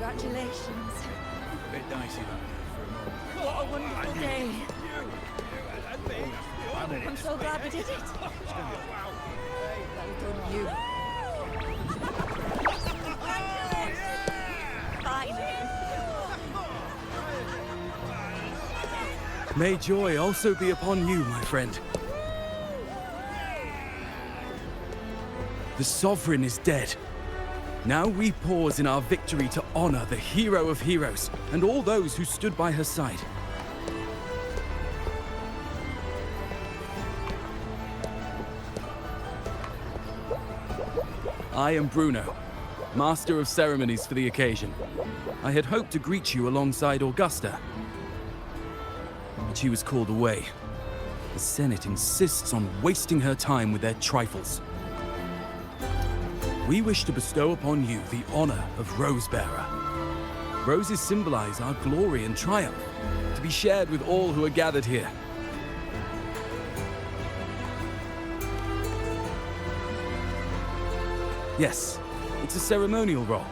Congratulations. Bit dicey that for a moment. What a wonderful day. I'm so glad we did it. Well done, you. Finally. May joy also be upon you, my friend. The Sovereign is dead. Now we pause in our victory to honor the hero of heroes and all those who stood by her side. I am Bruno, Master of Ceremonies for the occasion. I had hoped to greet you alongside Augusta, but she was called away. The Senate insists on wasting her time with their trifles. We wish to bestow upon you the honor of Rosebearer. Roses symbolize our glory and triumph, to be shared with all who are gathered here. Yes, it's a ceremonial role.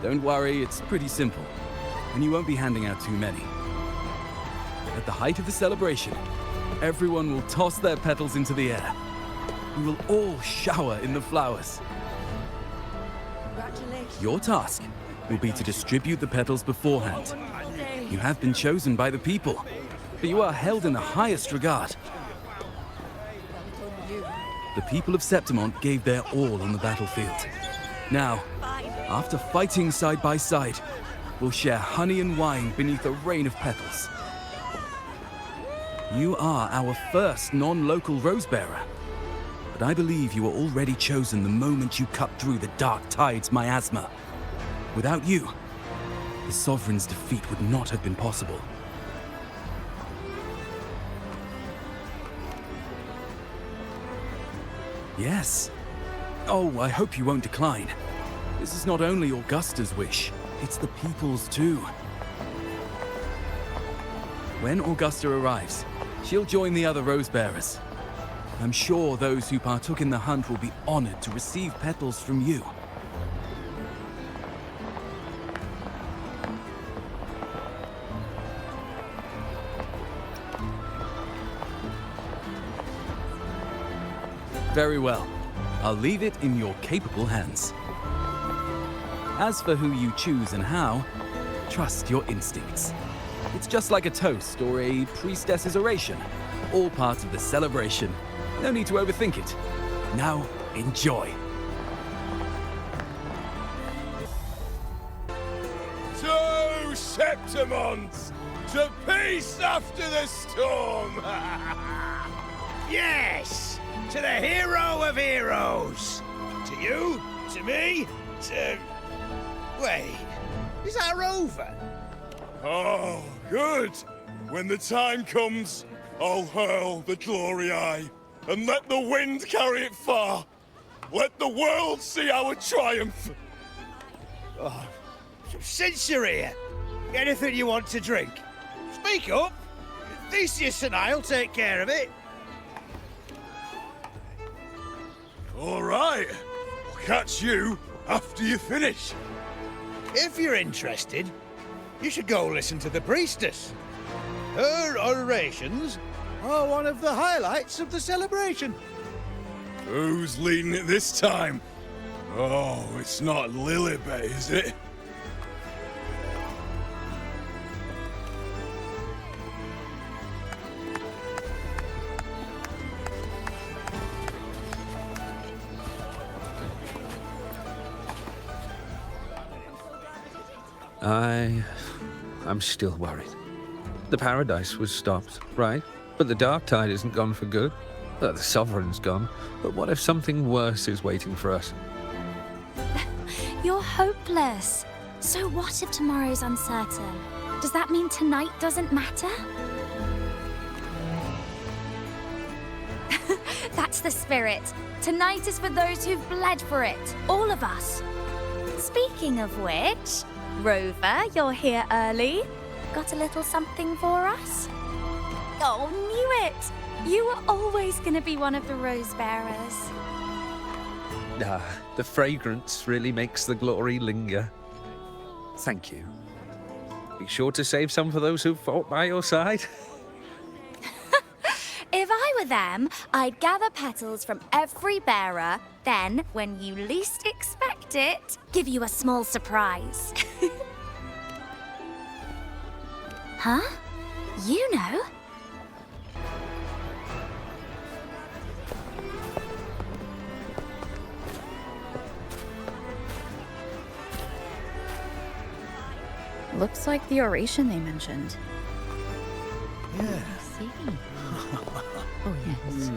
Don't worry, it's pretty simple, and you won't be handing out too many. At the height of the celebration, everyone will toss their petals into the air. We will all shower in the flowers. Your task will be to distribute the petals beforehand. You have been chosen by the people, but you are held in the highest regard. The people of Septimont gave their all on the battlefield. Now, after fighting side by side, we'll share honey and wine beneath a rain of petals. You are our first non-local Rosebearer, but I believe you were already chosen the moment you cut through the dark tide's miasma. Without you, the Sovereign's defeat would not have been possible. Yes. Oh, I hope you won't decline. This is not only Augusta's wish, it's the people's too. When Augusta arrives, she'll join the other Rosebearers. I'm sure those who partook in the hunt will be honored to receive petals from you. Very well. I'll leave it in your capable hands. As for who you choose and how, trust your instincts. It's just like a toast or a priestess's oration, all part of the celebration. No need to overthink it. Now, enjoy. To Septimont, to peace after the storm! Yes! To the hero of heroes! To you, to me, to... Wait, is that Rover? Oh, good! When the time comes, I'll hurl the glory eye, and let the wind carry it far. Let the world see our triumph! Oh, since you're here, anything you want to drink? Speak up! Theseus and I'll take care of it. All right, I'll catch you after you finish. If you're interested, you should go listen to the priestess. Her orations are one of the highlights of the celebration. Who's leading it this time? Oh, it's not Lilibet, is it? I'm still worried. The paradise was stopped, right? But the dark tide isn't gone for good. The Sovereign's gone. But what if something worse is waiting for us? You're hopeless. So what if tomorrow's uncertain? Does that mean tonight doesn't matter? That's the spirit. Tonight is for those who've bled for it. All of us. Speaking of which, Rover, you're here early. Got a little something for us? Oh, knew it! You were always going to be one of the Rose Bearers. The fragrance really makes the glory linger. Thank you. Be sure to save some for those who fought by your side. If I were them, I'd gather petals from every bearer, then, when you least expect it, give you a small surprise. Huh? You know? Looks like the oration they mentioned. Yeah. See? Oh, yes.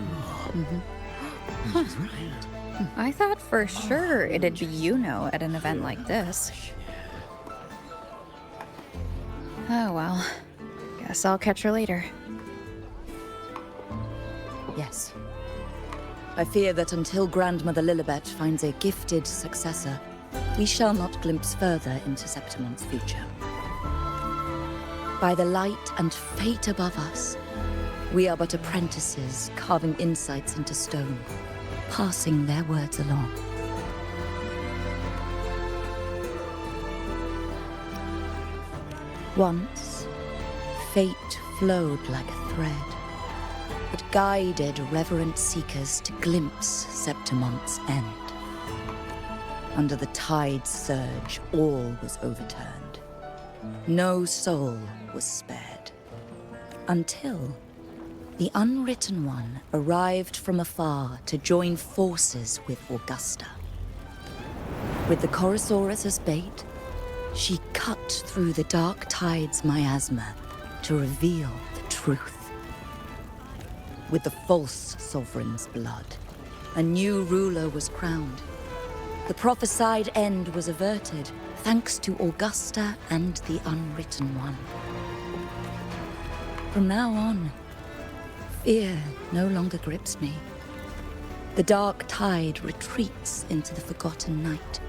I thought for sure it'd be at an event like this. Oh well. Guess I'll catch her later. Yes. I fear that until Grandmother Lilibet finds a gifted successor, we shall not glimpse further into Septimon's future. By the light and fate above us, we are but apprentices carving insights into stone, passing their words along. Once, fate flowed like a thread. It guided reverent seekers to glimpse Septimon's end. Under the tide's surge, all was overturned. No soul was spared. Until the Unwritten One arrived from afar to join forces with Augusta. With the Chorosaurus as bait, she cut through the dark tide's miasma to reveal the truth. With the false sovereign's blood, a new ruler was crowned. The prophesied end was averted, thanks to Augusta and the Unwritten One. From now on, fear no longer grips me. The dark tide retreats into the forgotten night,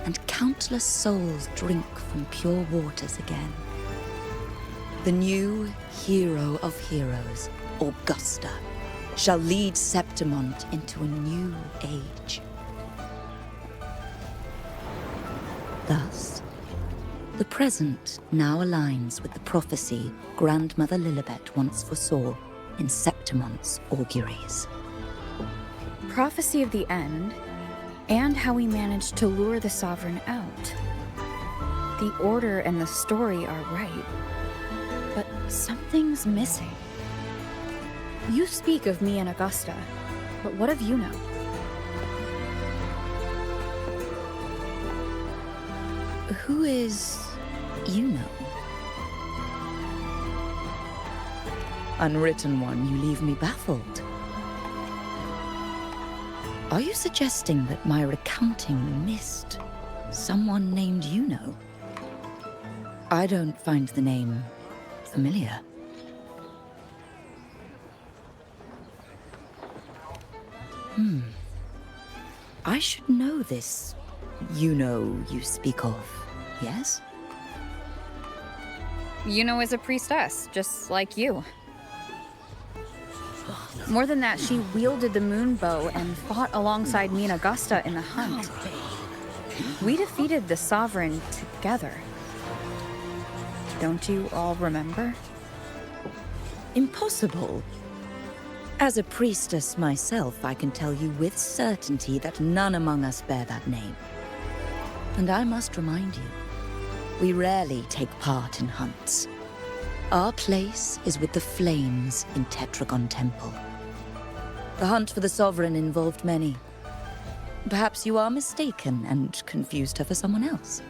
and countless souls drink from pure waters again. The new hero of heroes, Augusta, shall lead Septimont into a new age. Thus, the present now aligns with the prophecy Grandmother Lilibet once foresaw in Septimont's auguries. Prophecy of the end, and how we managed to lure the Sovereign out. The order and the story are right, but something's missing. You speak of me and Augusta, but what of Yuno? Who is Yuno? Unwritten One, you leave me baffled. Are you suggesting that my recounting missed someone named Yuno? I don't find the name familiar. I should know this Yuno you speak of, yes? Yuno is a priestess, just like you. More than that, she wielded the moon bow and fought alongside me and Augusta in the hunt. We defeated the Sovereign together. Don't you all remember? Impossible. As a priestess myself, I can tell you with certainty that none among us bear that name. And I must remind you, we rarely take part in hunts. Our place is with the flames in Tetragon Temple. The hunt for the Sovereign involved many. Perhaps you are mistaken and confused her for someone else.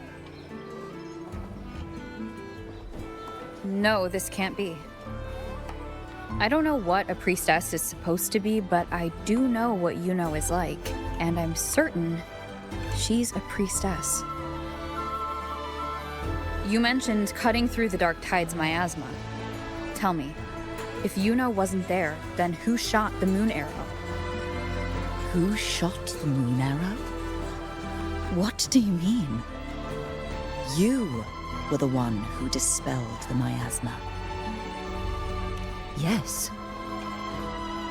No, this can't be. I don't know what a priestess is supposed to be, but I do know what Yuno is like, and I'm certain she's a priestess. You mentioned cutting through the dark tide's miasma. Tell me, if Yuno wasn't there, then who shot the moon arrow? Who shot the moon arrow? What do you mean? You were the one who dispelled the miasma. Yes.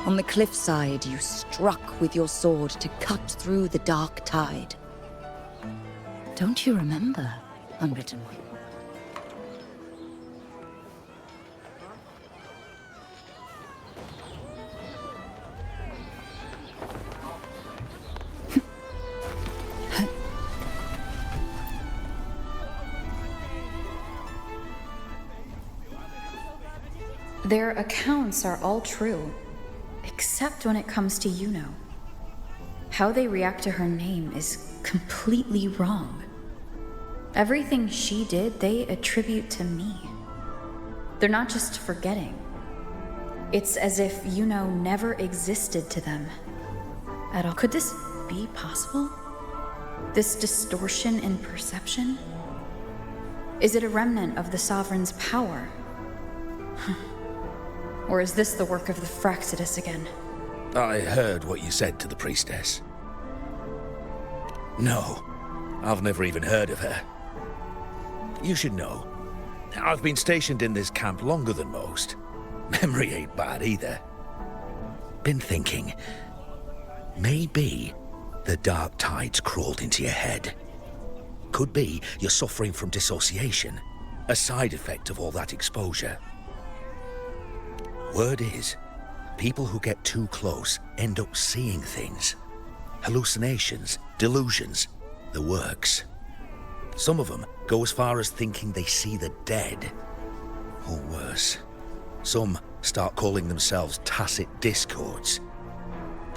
On the cliffside, you struck with your sword to cut through the dark tide. Don't you remember? unwritten one. Their accounts are all true, except when it comes to Yuno. How they react to her name is completely wrong. Everything she did, they attribute to me. They're not just forgetting. It's as if Yuno never existed to them at all. Could this be possible? This distortion in perception? Is it a remnant of the Sovereign's power? Or is this the work of the Fractidus again? I heard what you said to the priestess. No, I've never even heard of her. You should know, I've been stationed in this camp longer than most. Memory ain't bad either. Been thinking, maybe the dark tides crawled into your head. Could be you're suffering from dissociation, a side effect of all that exposure. Word is, people who get too close end up seeing things. Hallucinations, delusions, the works. Some of them go as far as thinking they see the dead. Or worse, some start calling themselves tacit discords.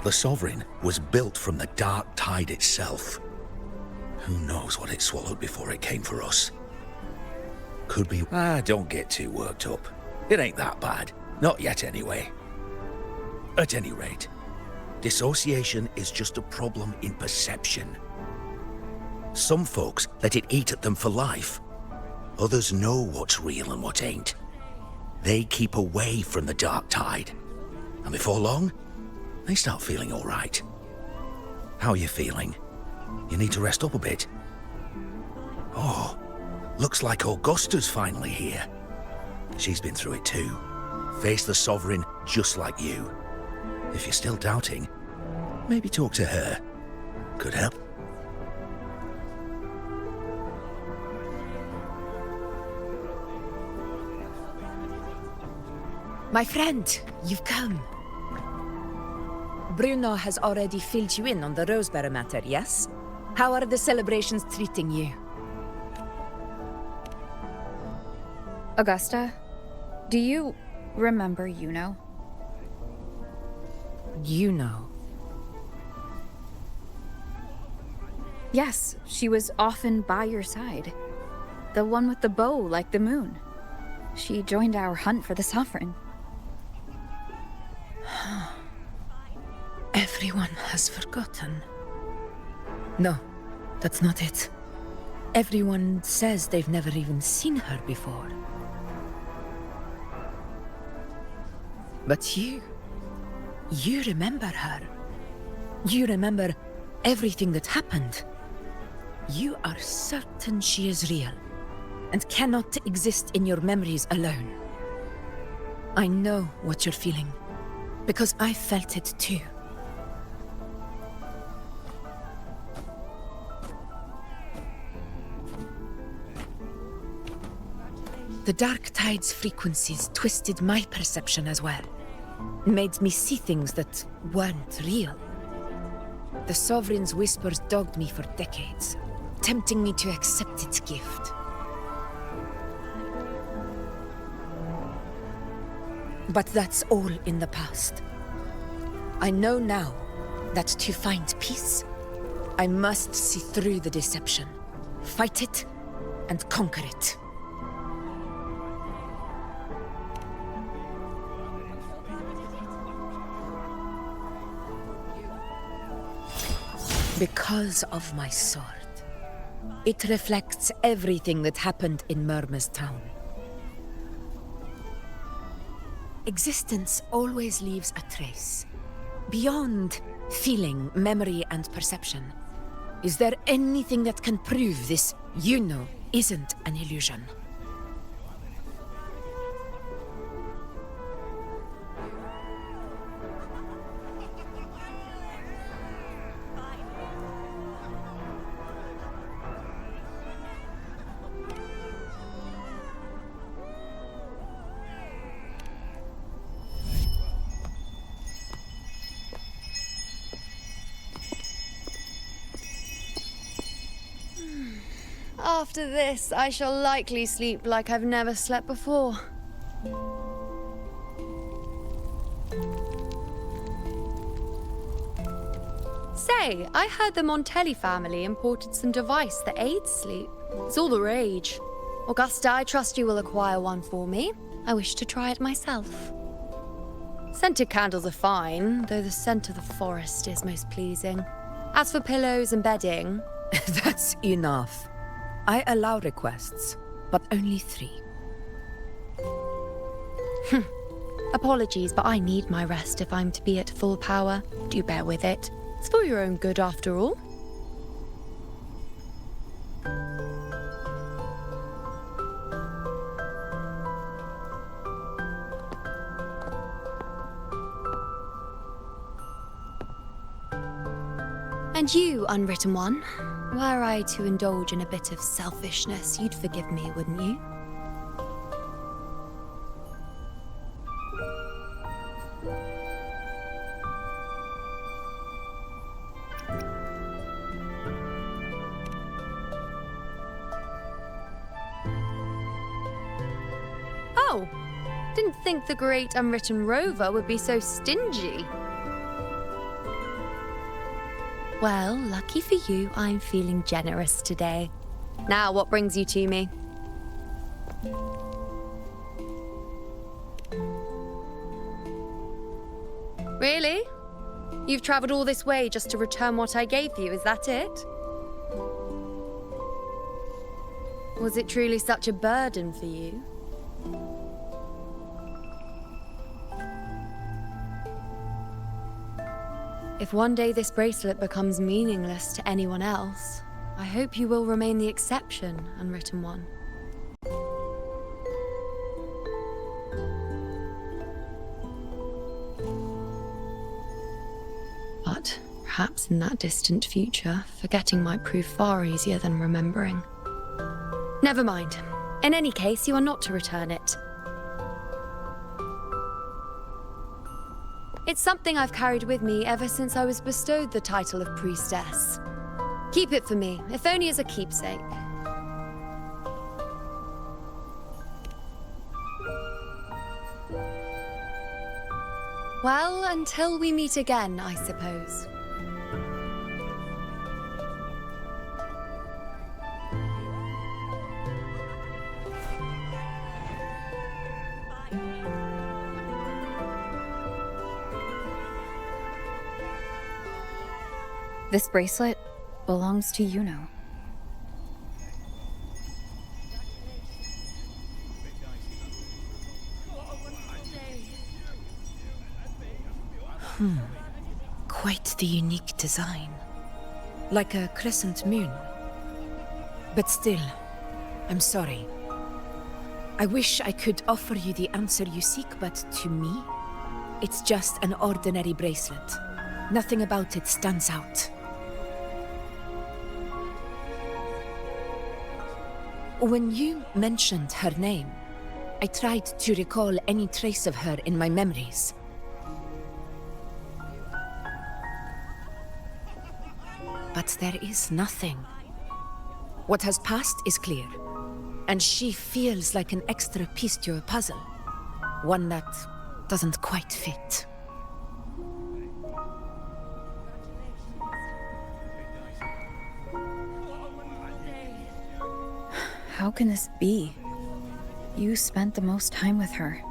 The Sovereign was built from the dark tide itself. Who knows what it swallowed before it came for us? Could be... don't get too worked up. It ain't that bad. Not yet, anyway. At any rate, dissociation is just a problem in perception. Some folks let it eat at them for life. Others know what's real and what ain't. They keep away from the dark tide. And before long, they start feeling all right. How are you feeling? You need to rest up a bit. Oh, looks like Augusta's finally here. She's been through it too. Face the Sovereign just like you. If you're still doubting, maybe talk to her. Could help. My friend, you've come. Bruno has already filled you in on the Rosebearer matter, yes? How are the celebrations treating you? Augusta, do you remember Yuno? Yuno? Yes, she was often by your side. The one with the bow like the moon. She joined our hunt for the Sovereign. Everyone has forgotten. No, that's not it. Everyone says they've never even seen her before. But you remember her. You remember everything that happened. You are certain she is real, and cannot exist in your memories alone. I know what you're feeling, because I felt it too. The dark tide's frequencies twisted my perception as well. Made me see things that weren't real. The Sovereign's whispers dogged me for decades, tempting me to accept its gift. But that's all in the past. I know now that to find peace, I must see through the deception, fight it, and conquer it. Because of my sword. It reflects everything that happened in Murma's town. Existence always leaves a trace. Beyond feeling, memory, and perception. Is there anything that can prove this Yuno isn't an illusion? After this, I shall likely sleep like I've never slept before. Say, I heard the Montelli family imported some device that aids sleep. It's all the rage. Augusta, I trust you will acquire one for me. I wish to try it myself. Scented candles are fine, though the scent of the forest is most pleasing. As for pillows and bedding... That's enough. I allow requests, but only 3. Apologies, but I need my rest if I'm to be at full power. Do bear with it. It's for your own good, after all. And you, unwritten one, were I to indulge in a bit of selfishness, you'd forgive me, wouldn't you? Oh, didn't think the great unwritten rover would be so stingy. Well, lucky for you, I'm feeling generous today. Now, what brings you to me? Really? You've traveled all this way just to return what I gave you, is that it? Was it truly such a burden for you? If one day this bracelet becomes meaningless to anyone else, I hope you will remain the exception, unwritten one. But perhaps in that distant future, forgetting might prove far easier than remembering. Never mind. In any case, you are not to return it. It's something I've carried with me ever since I was bestowed the title of priestess. Keep it for me, if only as a keepsake. Well, until we meet again, I suppose. This bracelet belongs to Yuno. Quite the unique design. Like a crescent moon. But still, I'm sorry. I wish I could offer you the answer you seek, but to me, it's just an ordinary bracelet. Nothing about it stands out. When you mentioned her name, I tried to recall any trace of her in my memories. But there is nothing. What has passed is clear, and she feels like an extra piece to a puzzle. One that doesn't quite fit. How can this be? You spent the most time with her.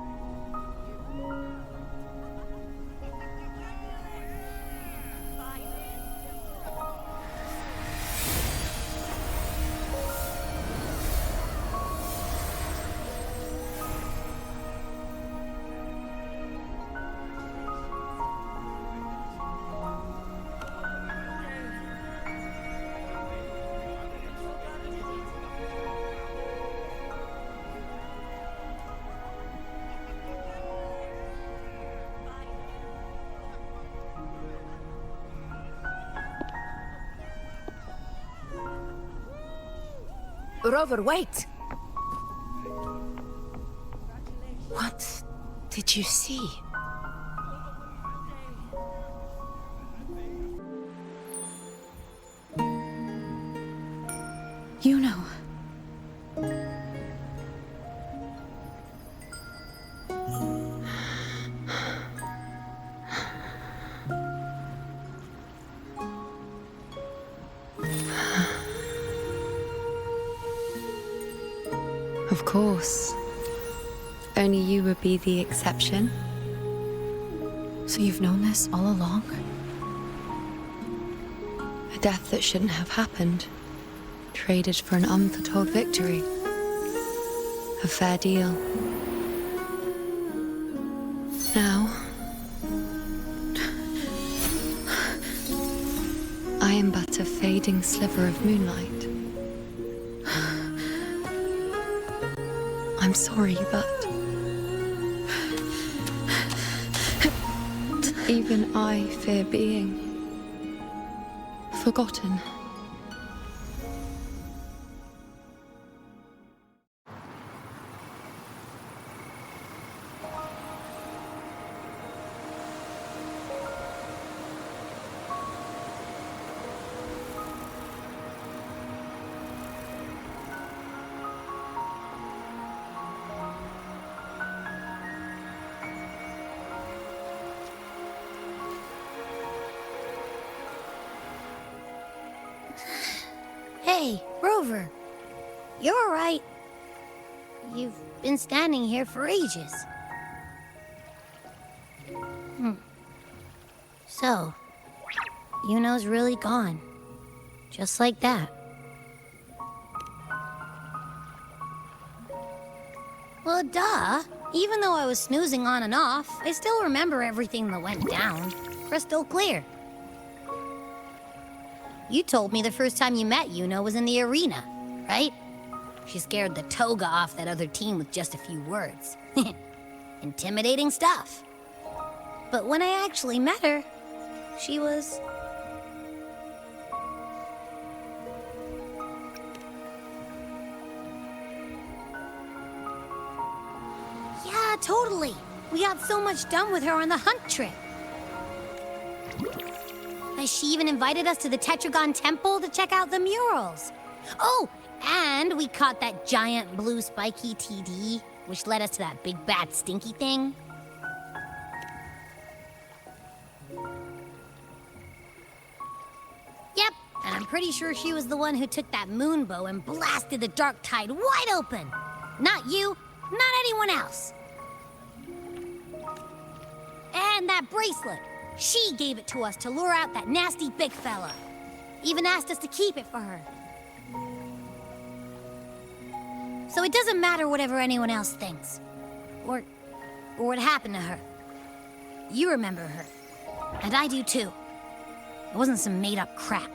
Rover, wait! What did you see? Yuno. Of course. Only you would be the exception. So you've known this all along? A death that shouldn't have happened. Traded for an unforetold victory. A fair deal. Now, I am but a fading sliver of moonlight. I'm sorry, but even I fear being forgotten. Hey, Rover. You're all right. You've been standing here for ages. So, Yuno's really gone. Just like that. Well, duh. Even though I was snoozing on and off, I still remember everything that went down. Crystal clear. You told me the first time you met Yuno was in the arena, right? She scared the toga off that other team with just a few words. Intimidating stuff. But when I actually met her, she was... Yeah, totally. We got so much done with her on the hunt trip. She even invited us to the Tetragon Temple to check out the murals. Oh, and we caught that giant blue spiky TD, which led us to that big bad stinky thing. Yep, and I'm pretty sure she was the one who took that moon bow and blasted the Dark Tide wide open. Not you, not anyone else. And that bracelet. She gave it to us to lure out that nasty big fella. Even asked us to keep it for her. So it doesn't matter whatever anyone else thinks. Or what happened to her. You remember her. And I do too. It wasn't some made-up crap.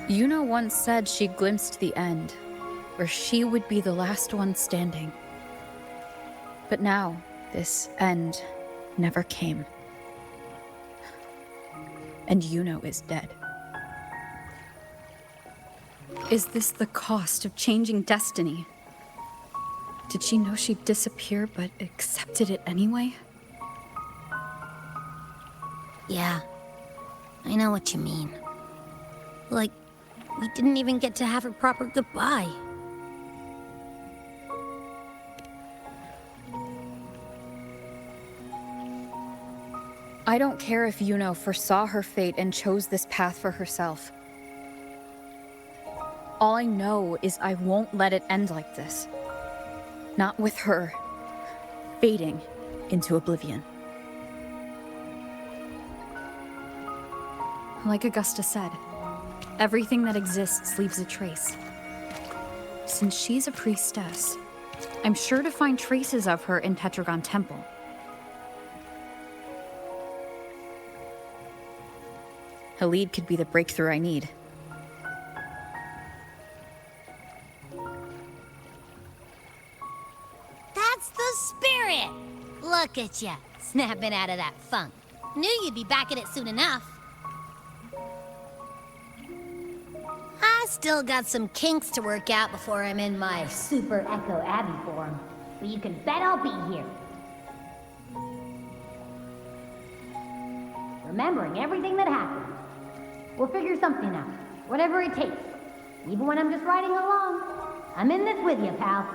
Yuno once said she glimpsed the end, where she would be the last one standing. But now, this end never came. And Yuno is dead. Is this the cost of changing destiny? Did she know she'd disappear, but accepted it anyway? Yeah, I know what you mean. Like, we didn't even get to have a proper goodbye. I don't care if Yuno foresaw her fate and chose this path for herself. All I know is I won't let it end like this. Not with her fading into oblivion. Like Augusta said, everything that exists leaves a trace. Since she's a priestess, I'm sure to find traces of her in Tetragon Temple. Halid could be the breakthrough I need. That's the spirit! Look at ya, snapping out of that funk. Knew you'd be back at it soon enough. I still got some kinks to work out before I'm in my Super Echo Abbey form. but you can bet I'll be here. Remembering everything that happened. We'll figure something out, whatever it takes. Even when I'm just riding along. I'm in this with you, pal.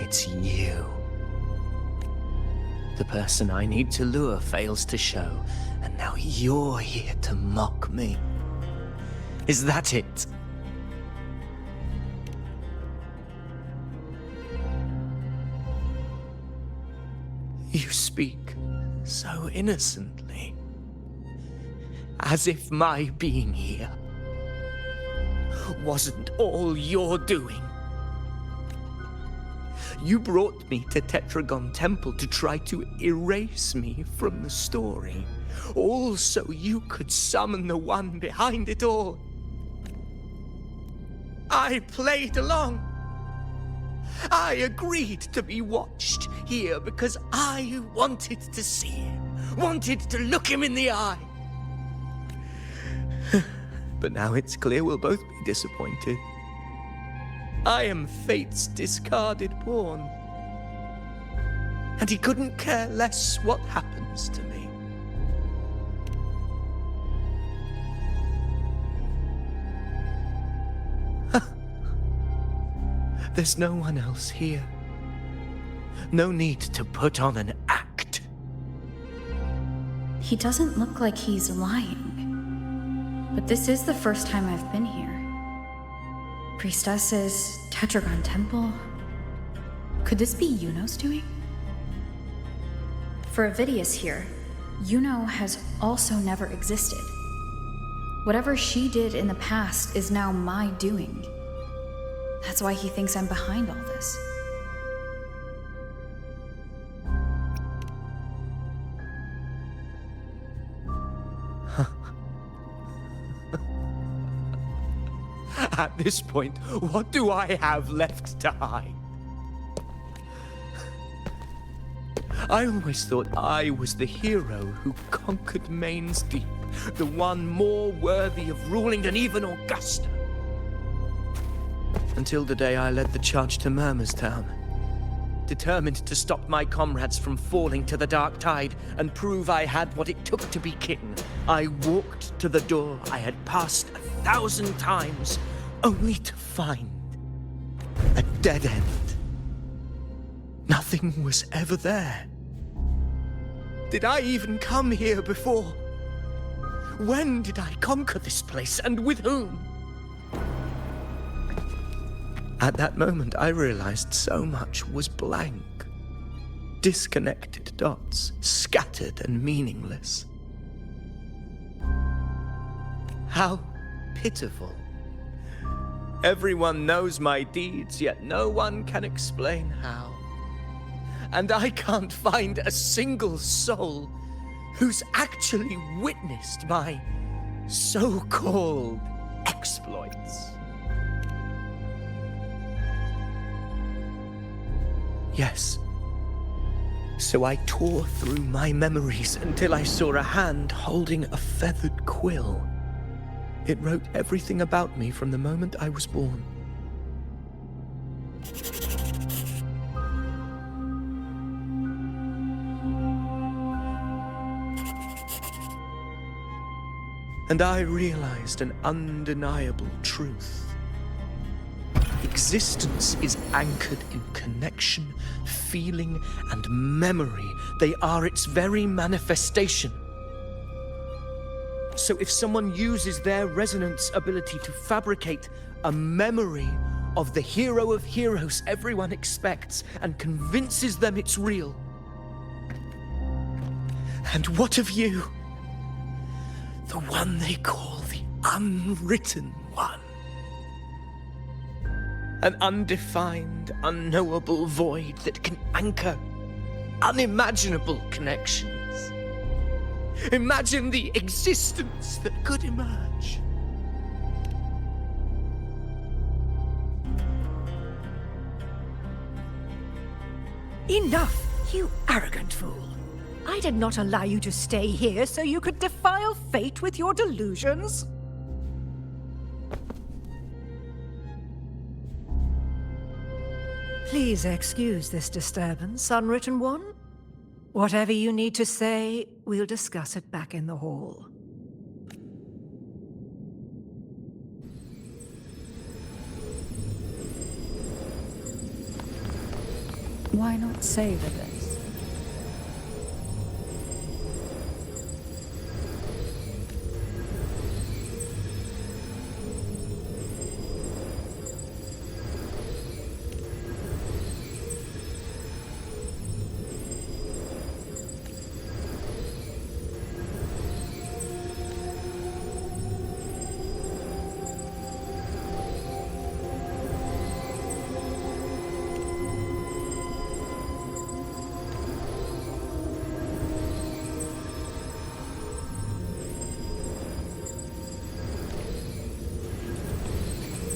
It's you. The person I need to lure fails to show, and now you're here to mock me. Is that it? You speak so innocently, as if my being here wasn't all you're doing. You brought me to Tetragon Temple to try to erase me from the story, all so you could summon the one behind it all. I played along. I agreed to be watched here because I wanted to see him, wanted to look him in the eye. But now it's clear we'll both be disappointed. I am fate's discarded pawn. And he couldn't care less what happens to me. There's no one else here. No need to put on an act. He doesn't look like he's lying. But this is the first time I've been here. Priestesses, Tetragon Temple. Could this be Yuno's doing? For Avidius here, Yuno has also never existed. Whatever she did in the past is now my doing. That's why he thinks I'm behind all this. At this point, what do I have left to hide? I always thought I was the hero who conquered Main's Deep, the one more worthy of ruling than even Augusta. Until the day I led the charge to Murmur's Town, determined to stop my comrades from falling to the dark tide and prove I had what it took to be king. I walked to the door I had passed 1,000 times, only to find a dead end. Nothing was ever there. Did I even come here before? When did I conquer this place, and with whom? At that moment, I realized so much was blank. Disconnected dots, scattered and meaningless. How pitiful. Everyone knows my deeds, yet no one can explain how. And I can't find a single soul who's actually witnessed my so-called exploits. Yes. So I tore through my memories until I saw a hand holding a feathered quill. It wrote everything about me from the moment I was born. And I realized an undeniable truth. Existence is anchored in connection, feeling, and memory. They are its very manifestation. So if someone uses their resonance ability to fabricate a memory of the hero of heroes everyone expects and convinces them it's real, and what of you? The one they call the unwritten one. An undefined, unknowable void that can anchor unimaginable connections. Imagine the existence that could emerge. Enough, you arrogant fool. I did not allow you to stay here so you could defile fate with your delusions. Please excuse this disturbance, Unwritten One. Whatever you need to say, we'll discuss it back in the hall. Why not savor this?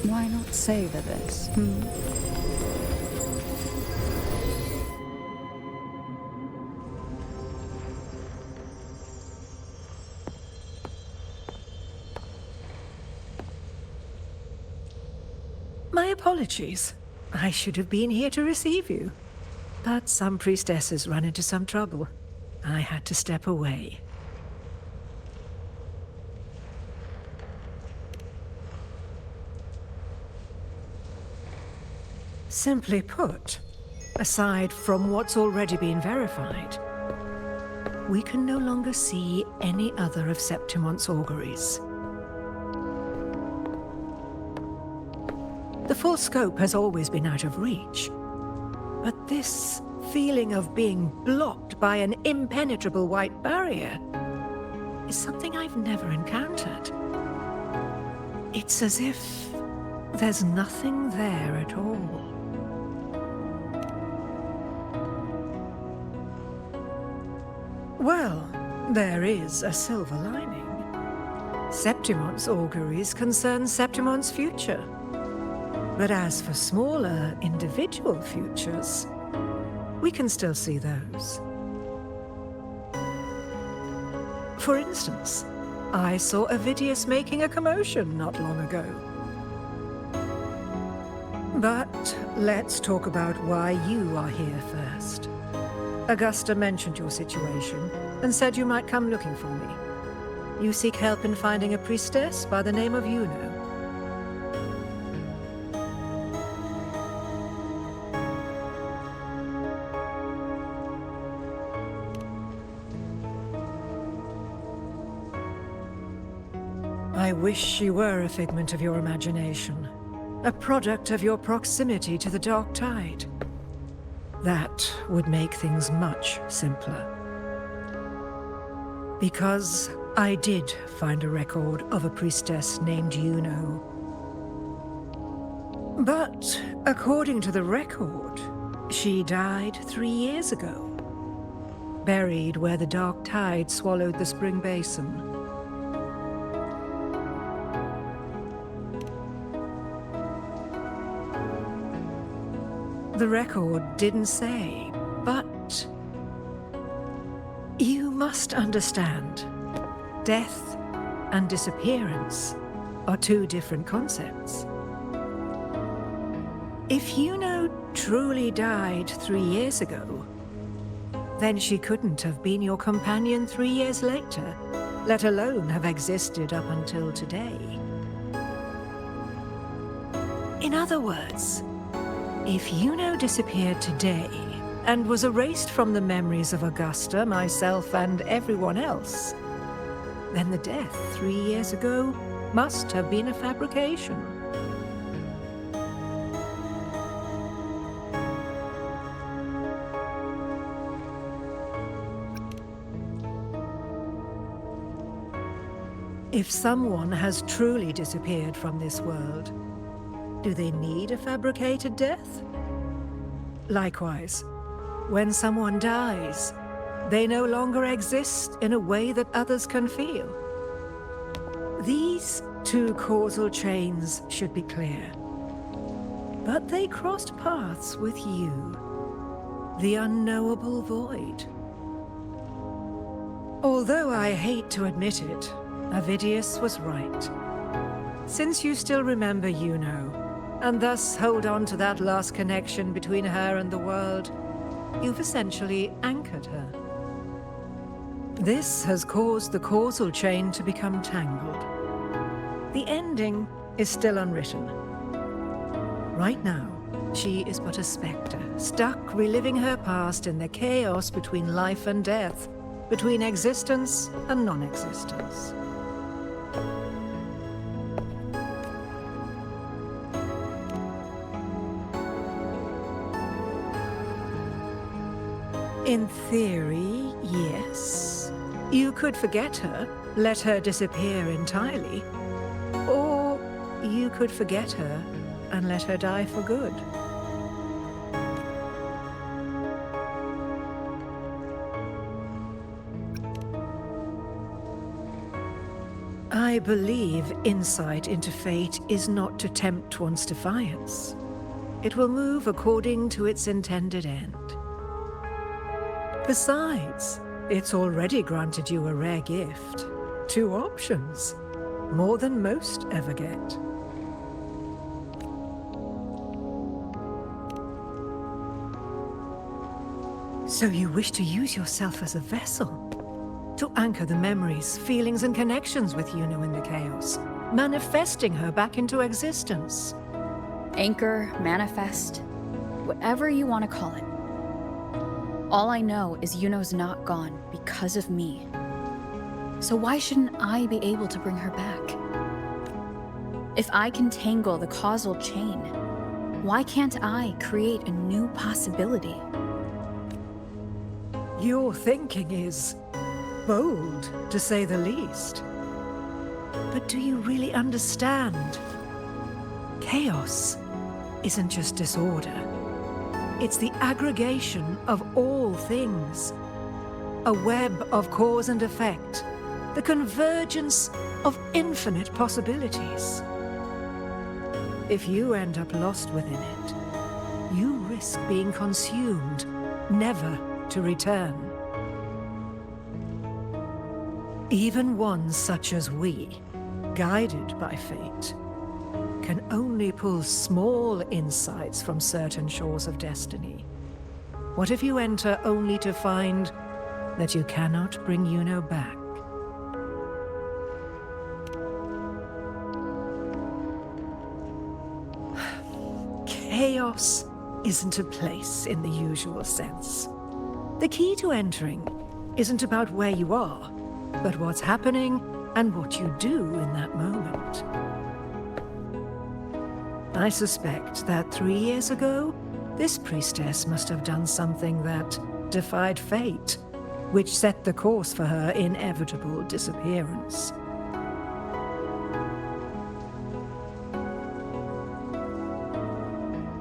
Why not savor this, My apologies. I should have been here to receive you. But some priestesses run into some trouble. I had to step away. Simply put, aside from what's already been verified, we can no longer see any other of Septimon's auguries. The full scope has always been out of reach, but this feeling of being blocked by an impenetrable white barrier is something I've never encountered. It's as if there's nothing there at all. Well, there is a silver lining. Septimon's auguries concern Septimon's future. But as for smaller, individual futures, we can still see those. For instance, I saw Avidius making a commotion not long ago. But let's talk about why you are here first. Augusta mentioned your situation and said you might come looking for me. You seek help in finding a priestess by the name of Juno. I wish she were a figment of your imagination, a product of your proximity to the dark tide. That would make things much simpler. Because I did find a record of a priestess named Juno. But according to the record, she died 3 years ago, buried where the dark tide swallowed the spring basin. The record didn't say, but you must understand, death and disappearance are two different concepts. If Juno truly died 3 years ago, then she couldn't have been your companion 3 years later, let alone have existed up until today. In other words, if Juno disappeared today and was erased from the memories of Augusta, myself, and everyone else, then the death 3 years ago must have been a fabrication. If someone has truly disappeared from this world, Do they need a fabricated death? Likewise, when someone dies, they no longer exist in a way that others can feel. These two causal chains should be clear. But they crossed paths with you, the unknowable void. Although I hate to admit it, Avidius was right. Since you still remember Juno, and thus hold on to that last connection between her and the world, you've essentially anchored her. This has caused the causal chain to become tangled. The ending is still unwritten. Right now, she is but a spectre, stuck reliving her past in the chaos between life and death, between existence and non-existence. In theory, yes. You could forget her, let her disappear entirely. Or you could forget her and let her die for good. I believe insight into fate is not to tempt one's defiance. It will move according to its intended end. Besides, it's already granted you a rare gift. 2 options, more than most ever get. So you wish to use yourself as a vessel, to anchor the memories, feelings, and connections with Juno in the chaos, manifesting her back into existence. Anchor, manifest, whatever you want to call it. All I know is Juno's not gone because of me. So why shouldn't I be able to bring her back? If I can tangle the causal chain, why can't I create a new possibility? Your thinking is bold, to say the least. But do you really understand? Chaos isn't just disorder. It's the aggregation of all things. A web of cause and effect. The convergence of infinite possibilities. If you end up lost within it, you risk being consumed, never to return. Even ones such as we, guided by fate, can only pull small insights from certain shores of destiny. What if you enter only to find that you cannot bring Juno back? Chaos isn't a place in the usual sense. The key to entering isn't about where you are, but what's happening and what you do in that moment. I suspect that 3 years ago, this priestess must have done something that defied fate, which set the course for her inevitable disappearance.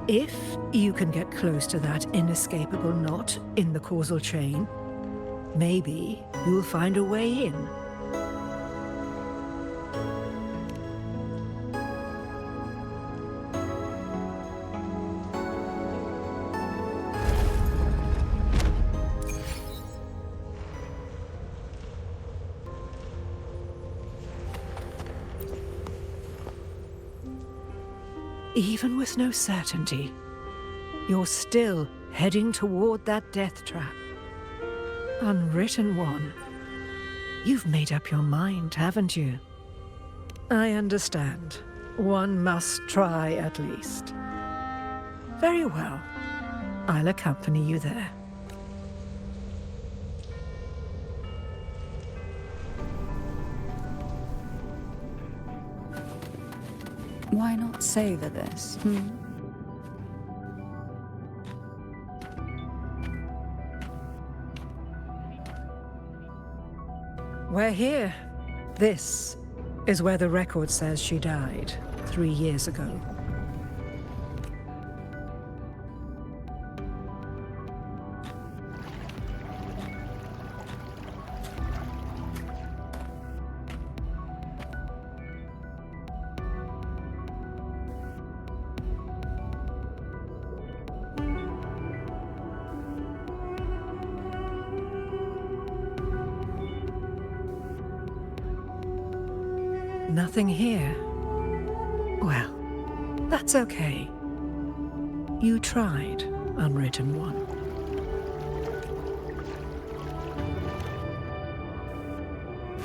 If you can get close to that inescapable knot in the causal chain, maybe you'll find a way in. Even with no certainty, you're still heading toward that death trap. Unwritten one. You've made up your mind, haven't you? I understand. One must try at least. Very well. I'll accompany you there. Why not savor this, We're here. This is where the record says she died 3 years ago. Nothing here. Well, that's okay. You tried, Unwritten One.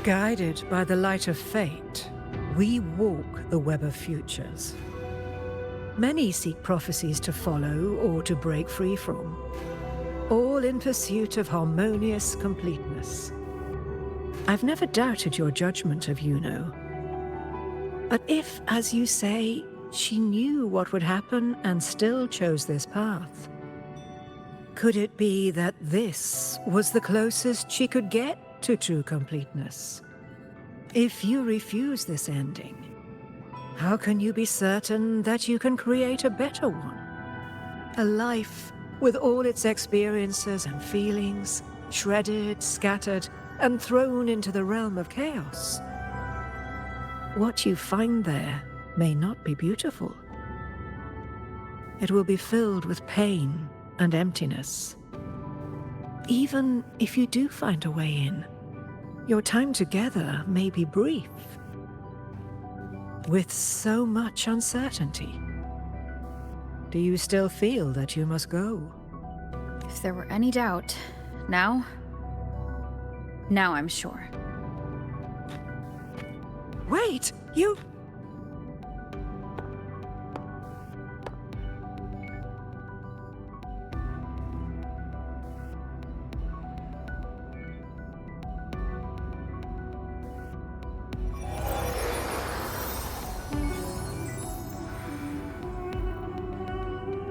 Guided by the light of fate, we walk the web of futures. Many seek prophecies to follow or to break free from, all in pursuit of harmonious completeness. I've never doubted your judgment of Yuno. But if, as you say, she knew what would happen and still chose this path, could it be that this was the closest she could get to true completeness? If you refuse this ending, how can you be certain that you can create a better one? A life with all its experiences and feelings, shredded, scattered, and thrown into the realm of chaos. What you find there may not be beautiful. It will be filled with pain and emptiness. Even if you do find a way in, your time together may be brief, with so much uncertainty. Do you still feel that you must go? If there were any doubt, now I'm sure. Wait, you...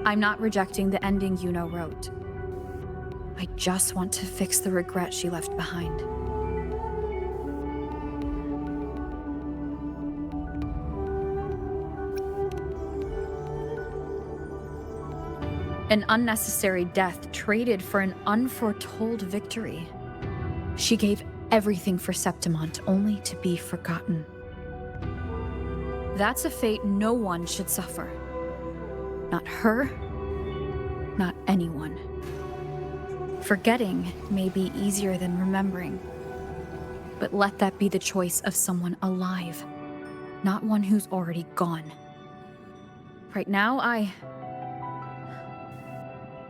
I'm not rejecting the ending Yuno wrote. I just want to fix the regret she left behind. An unnecessary death traded for an unforetold victory. She gave everything for Septimont, only to be forgotten. That's a fate no one should suffer. Not her, not anyone. Forgetting may be easier than remembering, but let that be the choice of someone alive, not one who's already gone. Right now, I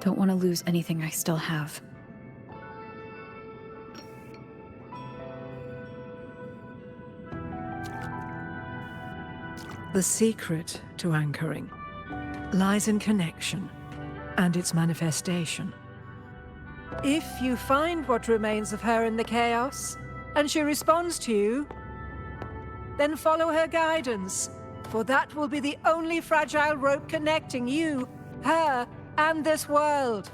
don't want to lose anything I still have. The secret to anchoring lies in connection and its manifestation. If you find what remains of her in the chaos, and she responds to you, then follow her guidance, for that will be the only fragile rope connecting you, her, and this world.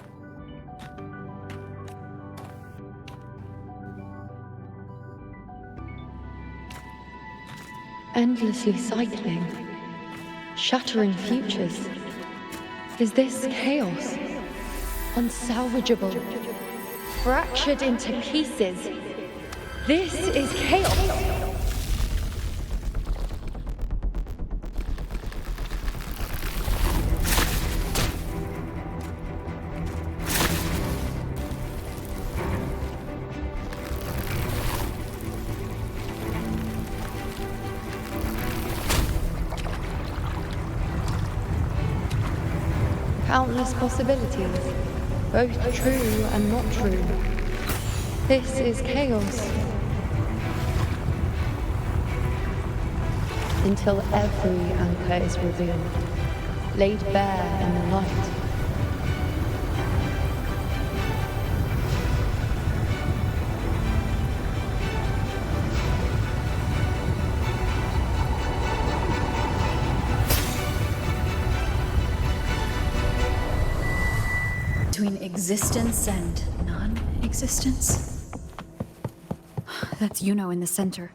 Endlessly cycling, shattering futures. Is this chaos? Unsalvageable, fractured into pieces. This is chaos. Countless possibilities, both true and not true. This is chaos. Until every anchor is revealed, laid bare in the light. Between existence and non-existence? That's Yuno in the center.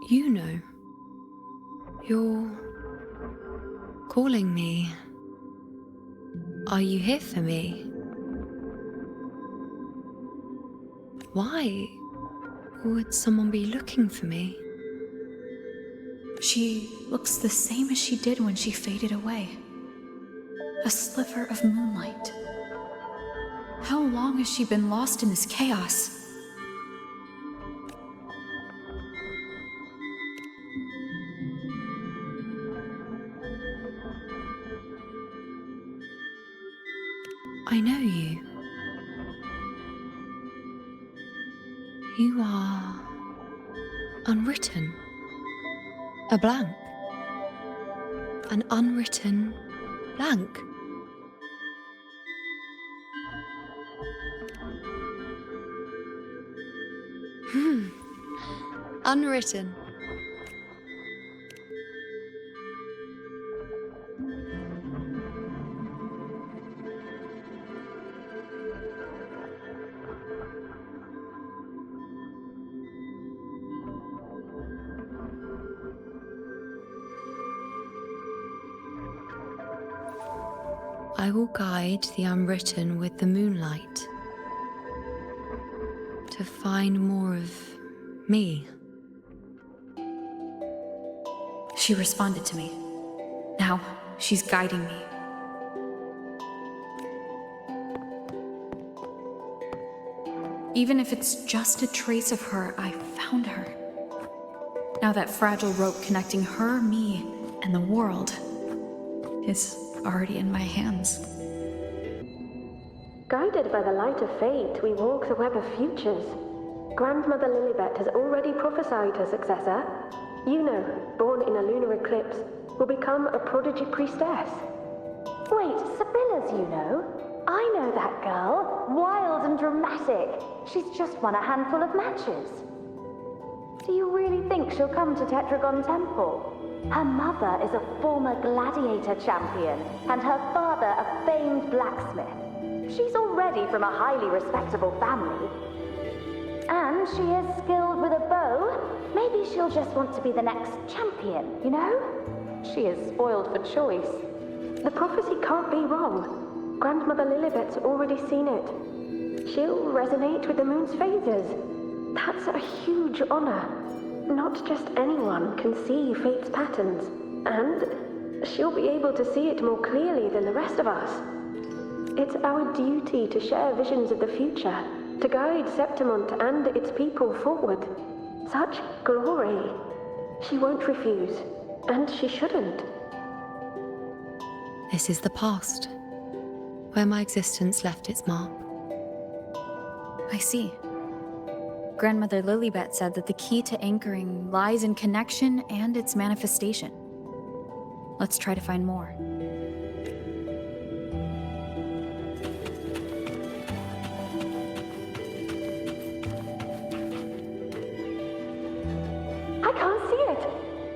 You know. You're calling me. Are you here for me? Why would someone be looking for me? She looks the same as she did when she faded away. A sliver of moonlight. How long has she been lost in this chaos? I know you. You are unwritten. A blank. An unwritten blank. Unwritten. I will guide the unwritten with the moonlight to find more of me. She responded to me. Now, she's guiding me. Even if it's just a trace of her, I found her. Now that fragile rope connecting her, me, and the world is already in my hands. Guided by the light of fate, we walk the web of futures. Grandmother Lilibet has already prophesied her successor. Yuno, born in a lunar eclipse, will become a prodigy priestess. Wait, Sibylla's Yuno? I know that girl. Wild and dramatic. She's just won a handful of matches. Do you really think she'll come to Tetragon Temple? Her mother is a former gladiator champion, and her father a famed blacksmith. She's already from a highly respectable family. And she is skilled with a bow. Maybe she'll just want to be the next champion, you know? She is spoiled for choice. The prophecy can't be wrong. Grandmother Lilibet's already seen it. She'll resonate with the moon's phases. That's a huge honor. Not just anyone can see fate's patterns, and she'll be able to see it more clearly than the rest of us. It's our duty to share visions of the future, to guide Septimont and its people forward. Such glory. She won't refuse, and she shouldn't. This is the past, where my existence left its mark. I see. Grandmother Lilibet said that the key to anchoring lies in connection and its manifestation. Let's try to find more. I can't see it.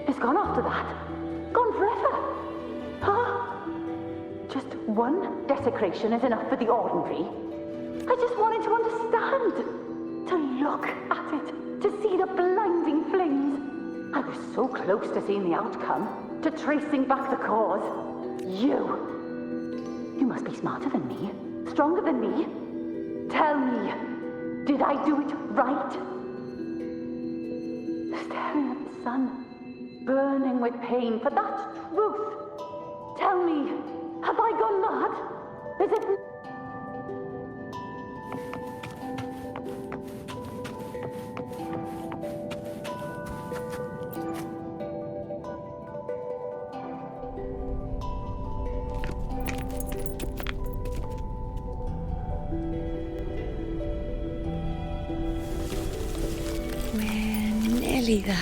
It's gone after that. Gone forever. Huh? Just one desecration is enough for the ordinary. I just wanted to understand. To look at it, to see the blinding flames. I was so close to seeing the outcome, to tracing back the cause. You must be smarter than me, stronger than me. Tell me, did I do it right? Staring at the sun, burning with pain for that truth. Tell me, have I gone mad? Is it... There.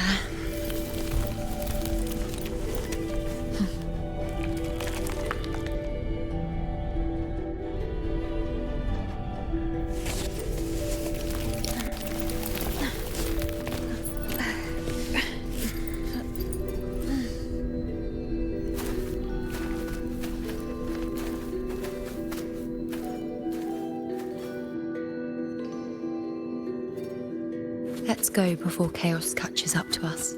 Let's go before chaos catches up to us.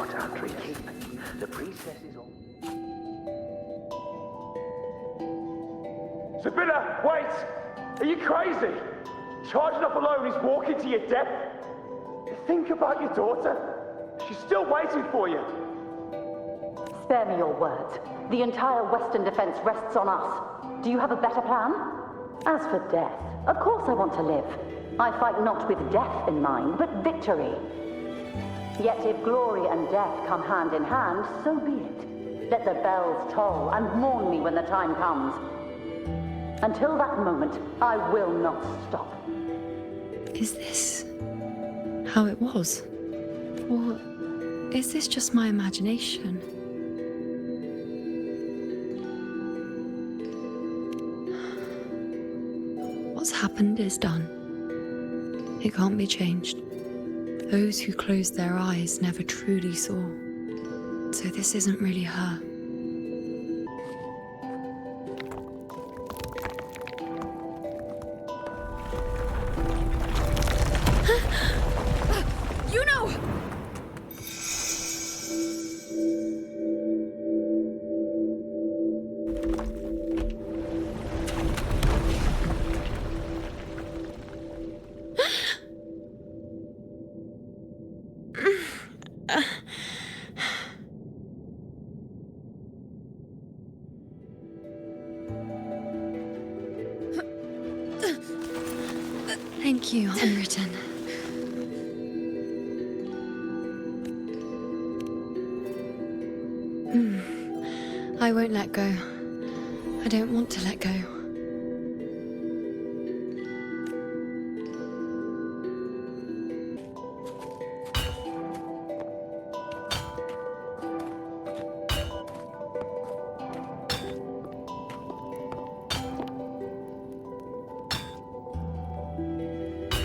not Andrew Keep. The priestess is on. Sibylla, wait! Are you crazy? Charging up alone is walking to your death. Think about your daughter. She's still waiting for you. Spare me your words. The entire Western defense rests on us. Do you have a better plan? As for death, of course I want to live. I fight not with death in mind, but victory. Yet if glory and death come hand in hand, so be it. Let the bells toll and mourn me when the time comes. Until that moment, I will not stop. Is this how it was? Or is this just my imagination? What's happened is done. It can't be changed. Those who closed their eyes never truly saw. So this isn't really her. You know! Thank you, Unwritten. I won't let go. I don't want to let go.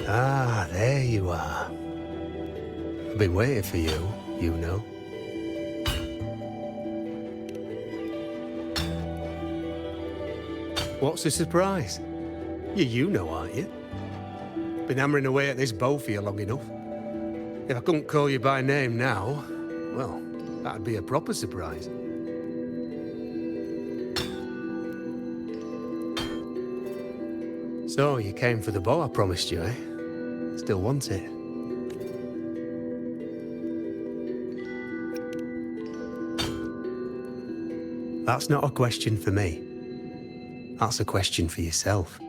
Ah, there you are. I've been waiting for you, you know. What's the surprise? You know, aren't you? Been hammering away at this bow for you long enough. If I couldn't call you by name now, well, that'd be a proper surprise. So, you came for the bow I promised you, eh? Still want it? That's not a question for me. That's a question for yourself.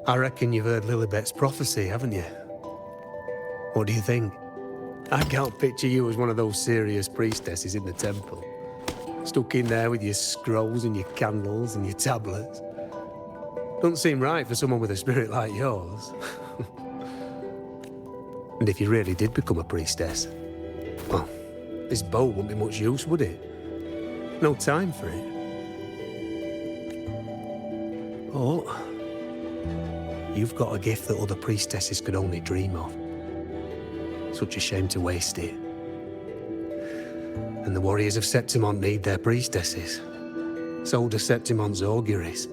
I reckon you've heard Lilibet's prophecy, haven't you? What do you think? I can't picture you as one of those serious priestesses in the temple. Stuck in there with your scrolls and your candles and your tablets. Doesn't seem right for someone with a spirit like yours. And if you really did become a priestess, well, this bow wouldn't be much use, would it? No time for it. Oh, you've got a gift that other priestesses could only dream of. Such a shame to waste it. And the warriors of Septimont need their priestesses. So do Septimont's auguries.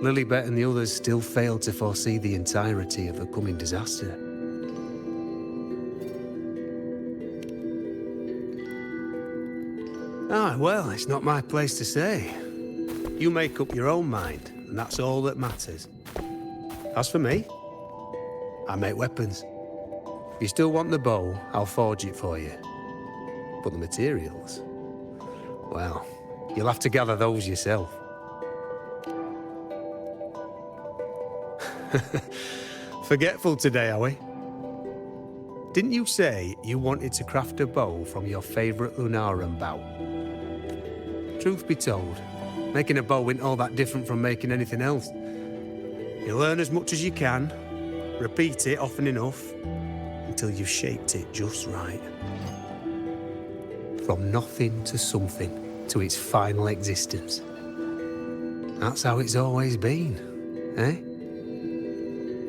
Lilibet and the others still failed to foresee the entirety of the coming disaster. Ah, well, it's not my place to say. You make up your own mind, and that's all that matters. As for me, I make weapons. If you still want the bow, I'll forge it for you. But the materials, well, you'll have to gather those yourself. Forgetful today, are we? Didn't you say you wanted to craft a bow from your favourite Lunarum bow? Truth be told, making a bow isn't all that different from making anything else. You learn as much as you can, repeat it often enough, until you've shaped it just right. From nothing to something, to its final existence. That's how it's always been, eh?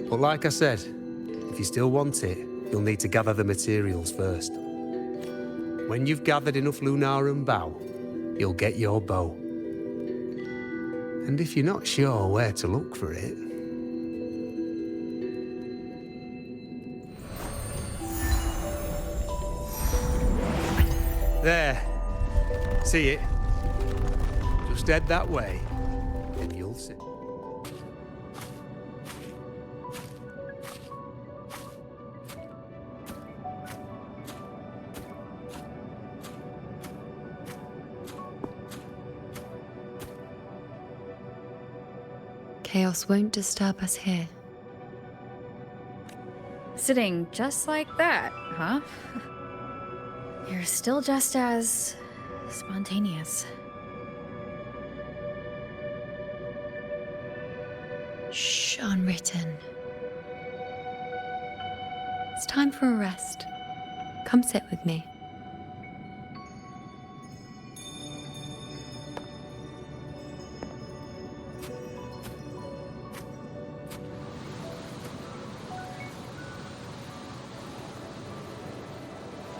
But like I said, if you still want it, you'll need to gather the materials first. When you've gathered enough Lunarum bow, you'll get your bow. And if you're not sure where to look for it... There. See it? Just head that way, and you'll see. Chaos won't disturb us here. Sitting just like that, huh? You're still just as spontaneous. Shh, unwritten. It's time for a rest. Come sit with me.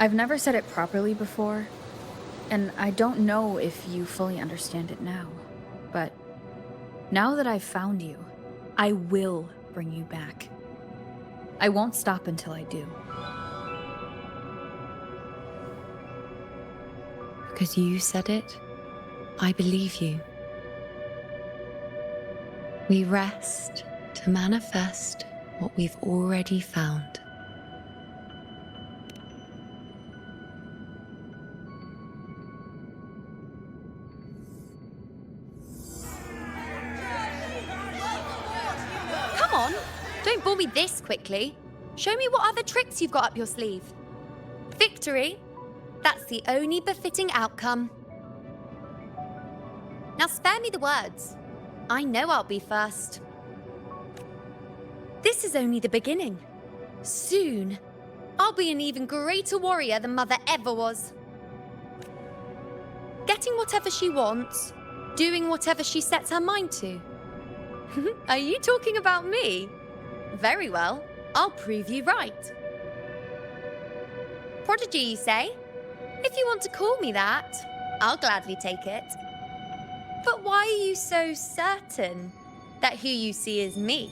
I've never said it properly before, and I don't know if you fully understand it now, but now that I've found you, I will bring you back. I won't stop until I do. Because you said it, I believe you. We rest to manifest what we've already found. Come on, don't bore me this quickly. Show me what other tricks you've got up your sleeve. Victory? That's the only befitting outcome. Now spare me the words. I know I'll be first. This is only the beginning. Soon, I'll be an even greater warrior than Mother ever was. Getting whatever she wants, doing whatever she sets her mind to. Are you talking about me? Very well, I'll prove you right. Prodigy, you say? If you want to call me that, I'll gladly take it. But why are you so certain that who you see is me?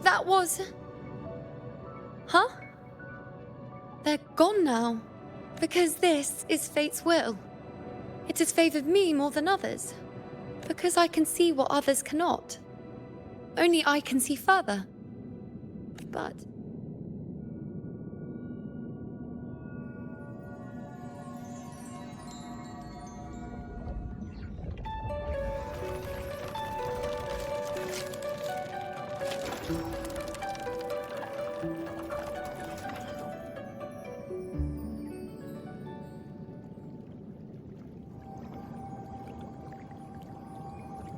That was... Huh? They're gone now, because this is fate's will. It has favored me more than others, because I can see what others cannot. Only I can see further. But...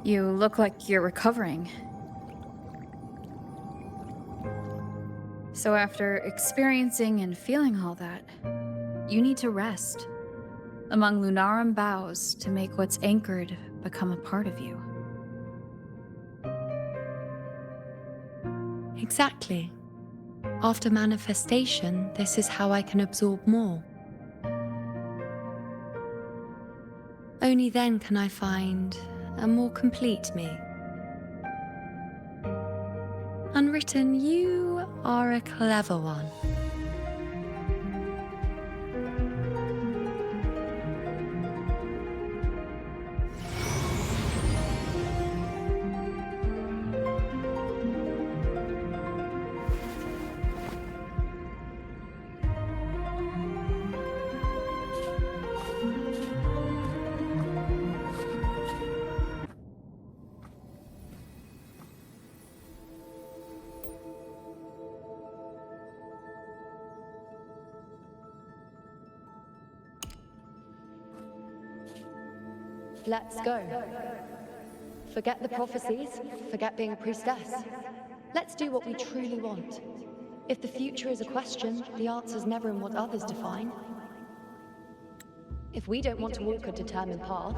You look like you're recovering. So after experiencing and feeling all that, you need to rest among Lunarum boughs to make what's anchored become a part of you. Exactly. After manifestation, this is how I can absorb more. Only then can I find a more complete me. Unwritten, you are a clever one. Let's go. Forget the prophecies, forget being a priestess. Let's do what we truly want. If the future is a question, the answer's never in what others define. If we don't want to walk a determined path,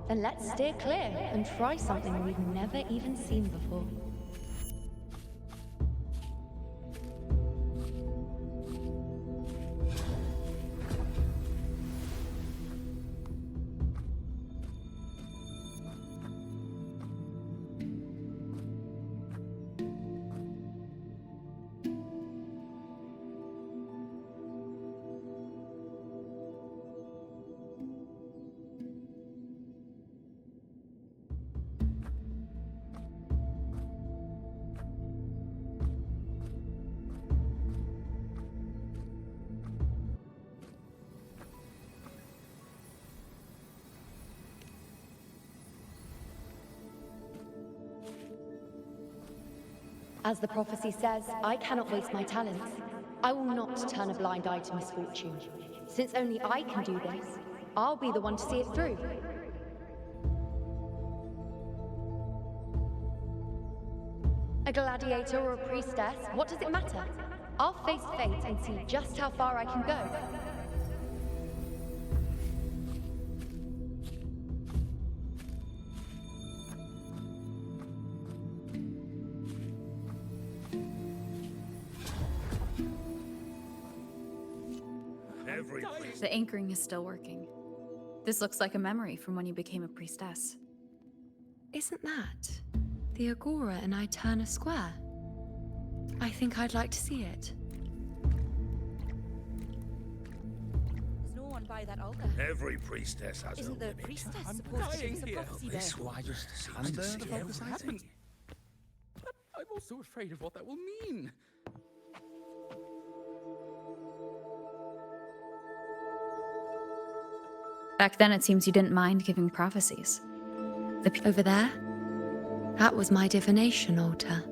then let's steer clear and try something we've never even seen before. As the prophecy says, I cannot waste my talents. I will not turn a blind eye to misfortune. Since only I can do this, I'll be the one to see it through. A gladiator or a priestess, what does it matter? I'll face fate and see just how far I can go. The anchoring is still working. This looks like a memory from when you became a priestess. Isn't that the Agora in Eterna Square? I think I'd like to see it. There's no one by that altar. Every priestess has Isn't a the limit. priestess I'm supposed to dying fix the here. prophecy This there? why just seems And to the see focus everything. happened. But I'm also afraid of what that will mean. Back then, it seems you didn't mind giving prophecies. Over there? That was my divination altar.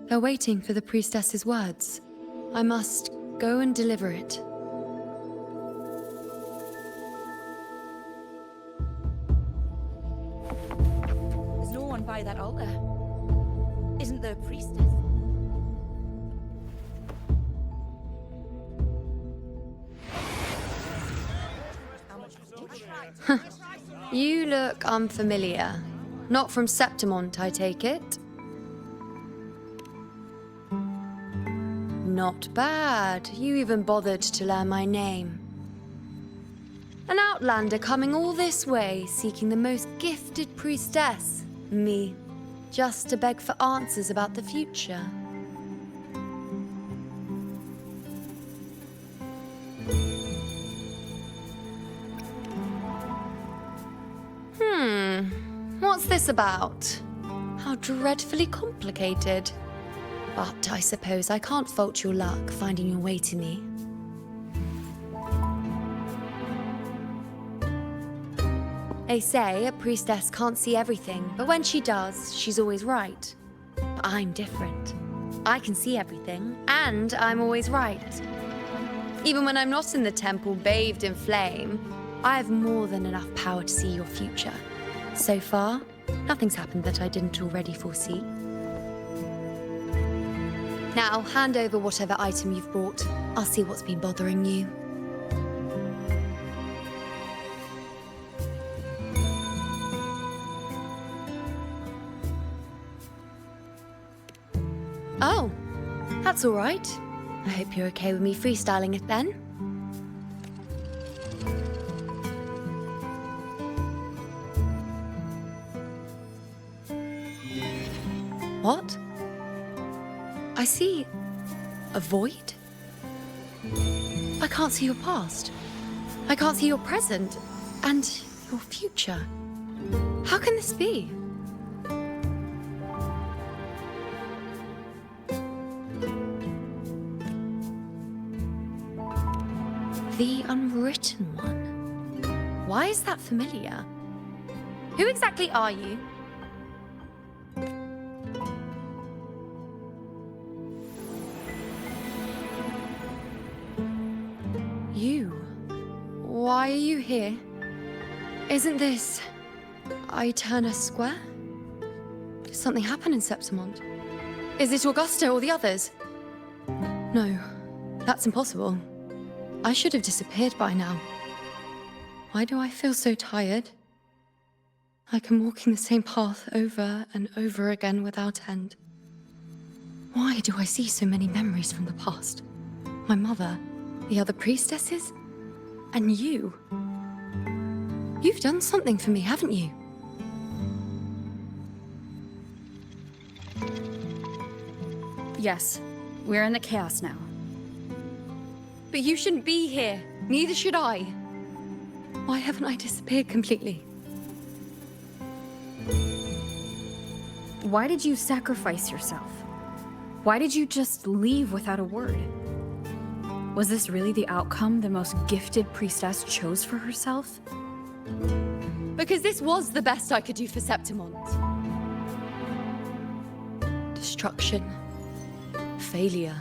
They're waiting for the priestess's words. I must go and deliver it. There's no one by that altar. Isn't the priestess? You look unfamiliar. Not from Septimont, I take it. Not bad. You even bothered to learn my name. An outlander coming all this way, seeking the most gifted priestess, me, just to beg for answers about the future. What's this about? How dreadfully complicated. But I suppose I can't fault your luck finding your way to me. They say a priestess can't see everything, but when she does, she's always right. But I'm different. I can see everything, and I'm always right. Even when I'm not in the temple bathed in flame, I have more than enough power to see your future. So far, nothing's happened that I didn't already foresee. Now, hand over whatever item you've brought. I'll see what's been bothering you. Oh, that's all right. I hope you're okay with me freestyling it then. What? I see a void? I can't see your past. I can't see your present and your future. How can this be? The unwritten one. Why is that familiar? Who exactly are you? Why are you here? Isn't this Eterna Square? Did something happen in Septimont? Is it Augusta or the others? No, that's impossible. I should have disappeared by now. Why do I feel so tired? Like I'm walking the same path over and over again without end. Why do I see so many memories from the past? My mother, the other priestesses, and you. You've done something for me, haven't you? Yes, we're in the chaos now. But you shouldn't be here. Neither should I. Why haven't I disappeared completely? Why did you sacrifice yourself? Why did you just leave without a word? Was this really the outcome the most gifted priestess chose for herself? Because this was the best I could do for Septimont. To destruction, failure,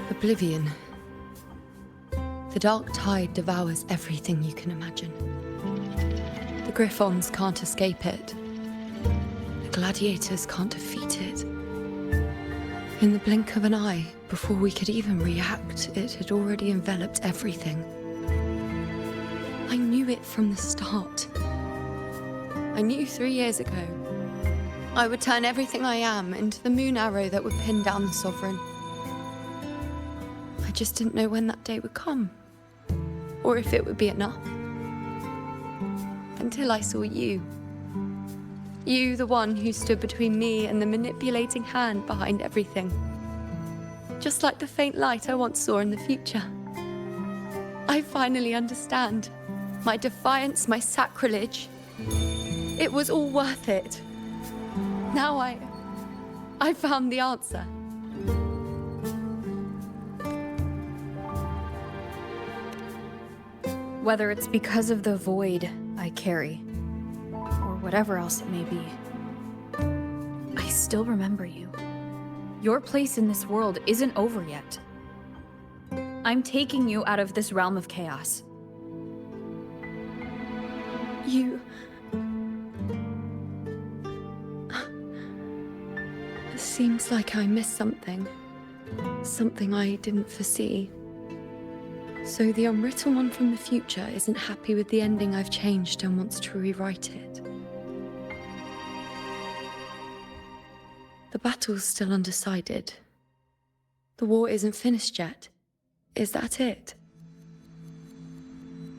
oblivion. The dark tide devours everything you can imagine. The griffons can't escape it. The gladiators can't defeat it. In the blink of an eye, before we could even react, it had already enveloped everything. I knew it from the start. I knew 3 years ago I would turn everything I am into the moon arrow that would pin down the Sovereign. I just didn't know when that day would come, or if it would be enough. Until I saw you. You, the one who stood between me and the manipulating hand behind everything. Just like the faint light I once saw in the future. I finally understand. My defiance, my sacrilege. It was all worth it. Now I found the answer. Whether it's because of the void I carry, or whatever else it may be, I still remember you. Your place in this world isn't over yet. I'm taking you out of this realm of chaos. You... It seems like I missed something. Something I didn't foresee. So the unwritten one from the future isn't happy with the ending I've changed and wants to rewrite it. The battle's still undecided. The war isn't finished yet. Is that it?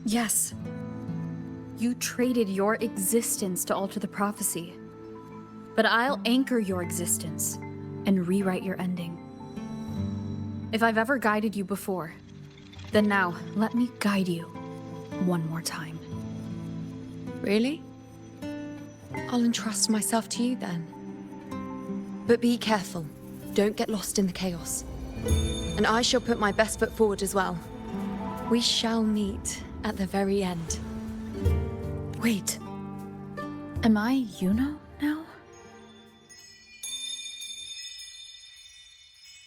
Yes. You traded your existence to alter the prophecy. But I'll anchor your existence and rewrite your ending. If I've ever guided you before, then now let me guide you one more time. Really? I'll entrust myself to you then. But be careful. Don't get lost in the chaos. And I shall put my best foot forward as well. We shall meet at the very end. Wait. Am I Yuno now?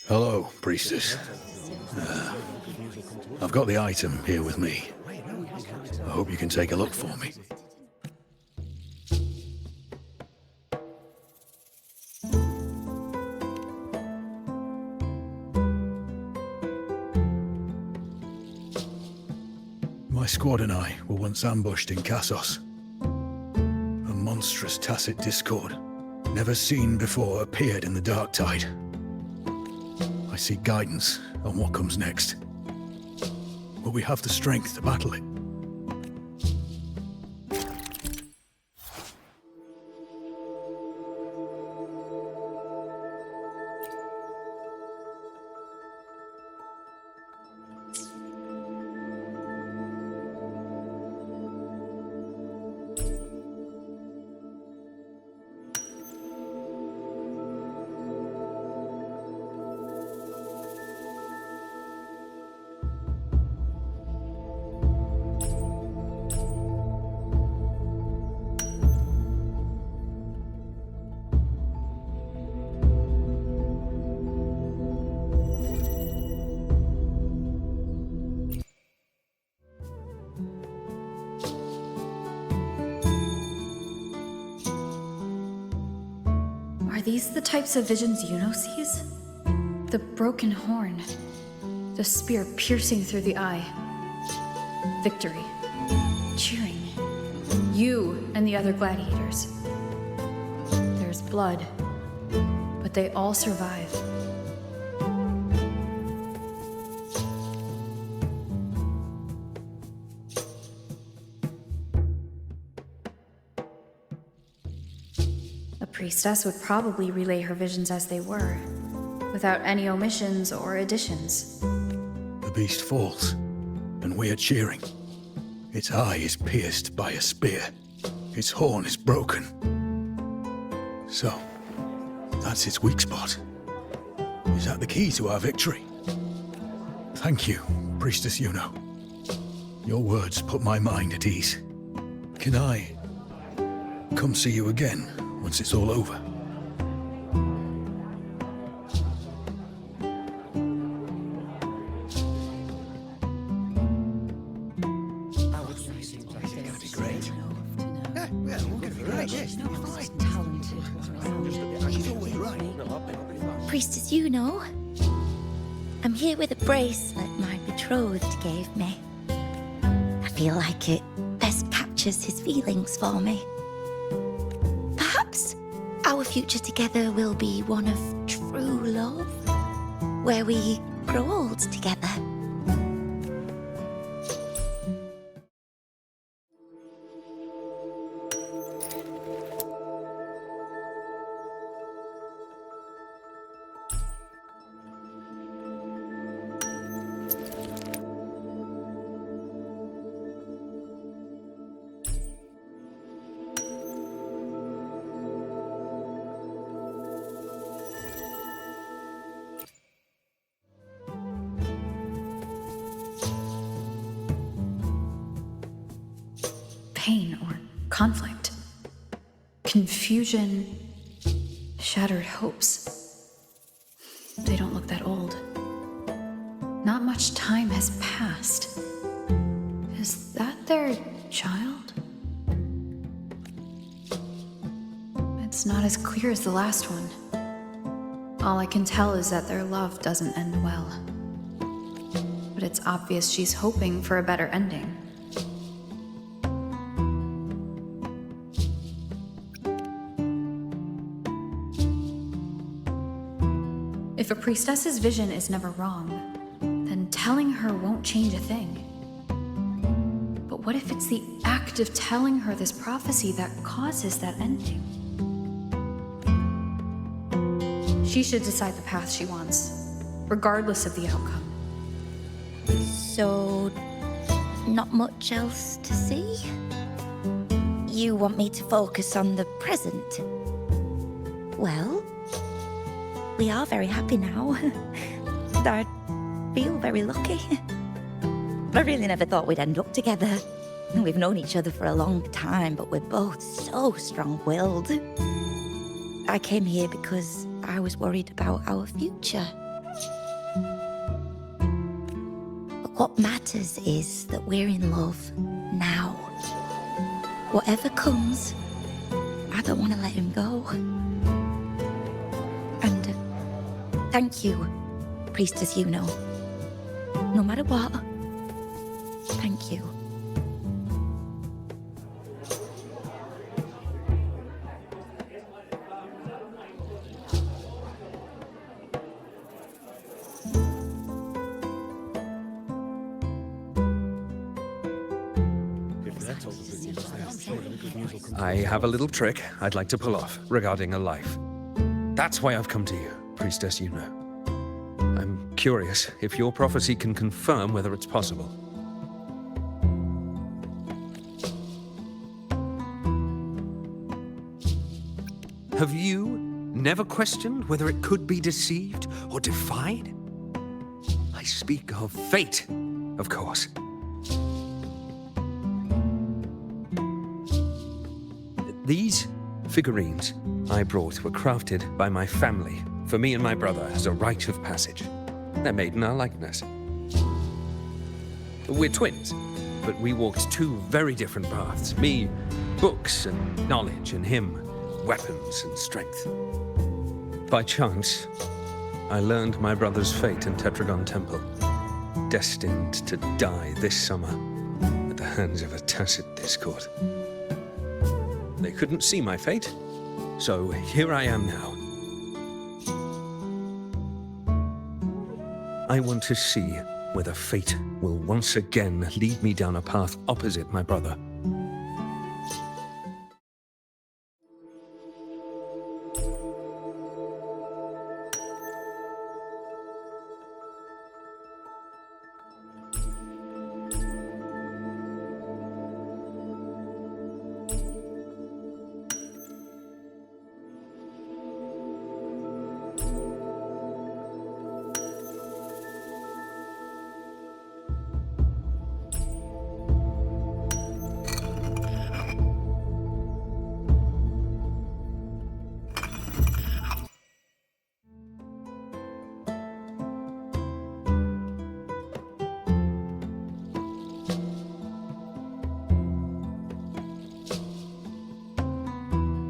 Hello, priestess. I've got the item here with me. I hope you can take a look for me. My squad and I were once ambushed in Kassos. A monstrous tacit discord, never seen before, appeared in the dark tide. I seek guidance on what comes next. Will we have the strength to battle it? Are these the types of visions Yuno sees? The broken horn, the spear piercing through the eye, victory, cheering, you and the other gladiators. There's blood, but they all survive. Priestess would probably relay her visions as they were, without any omissions or additions. The beast falls, and we are cheering. Its eye is pierced by a spear. Its horn is broken. So, that's its weak spot. Is that the key to our victory? Thank you, Priestess Yuno. Your words put my mind at ease. Can I come see you again once it's all over? Priestess Juno. I'm here with a bracelet my betrothed gave me. I feel like it best captures his feelings for me. Perhaps our future together will be one of true love, where we grow old together. Pain or conflict, confusion, shattered hopes. They don't look that old. Not much time has passed. Is that their child? It's not as clear as the last one. All I can tell is that their love doesn't end well. But it's obvious she's hoping for a better ending. If a priestess's vision is never wrong, then telling her won't change a thing. But what if it's the act of telling her this prophecy that causes that ending? She should decide the path she wants, regardless of the outcome. So, not much else to see? You want me to focus on the present? Well, we are very happy now. I feel very lucky. I really never thought we'd end up together. We've known each other for a long time, but we're both so strong-willed. I came here because I was worried about our future. But what matters is that we're in love now. Whatever comes, I don't want to let him go. And thank you, Priestess Juno. No matter what, thank you. I have a little trick I'd like to pull off regarding a life. That's why I've come to you, Priestess Juno. I'm curious if your prophecy can confirm whether it's possible. Have you never questioned whether it could be deceived or defied? I speak of fate, of course. These figurines I brought were crafted by my family for me and my brother as a rite of passage. They're made in our likeness. We're twins, but we walked two very different paths. Me, books and knowledge, and him, weapons and strength. By chance, I learned my brother's fate in Tetragon Temple, destined to die this summer at the hands of a tacit discord. They couldn't see my fate, so here I am now. I want to see whether fate will once again lead me down a path opposite my brother.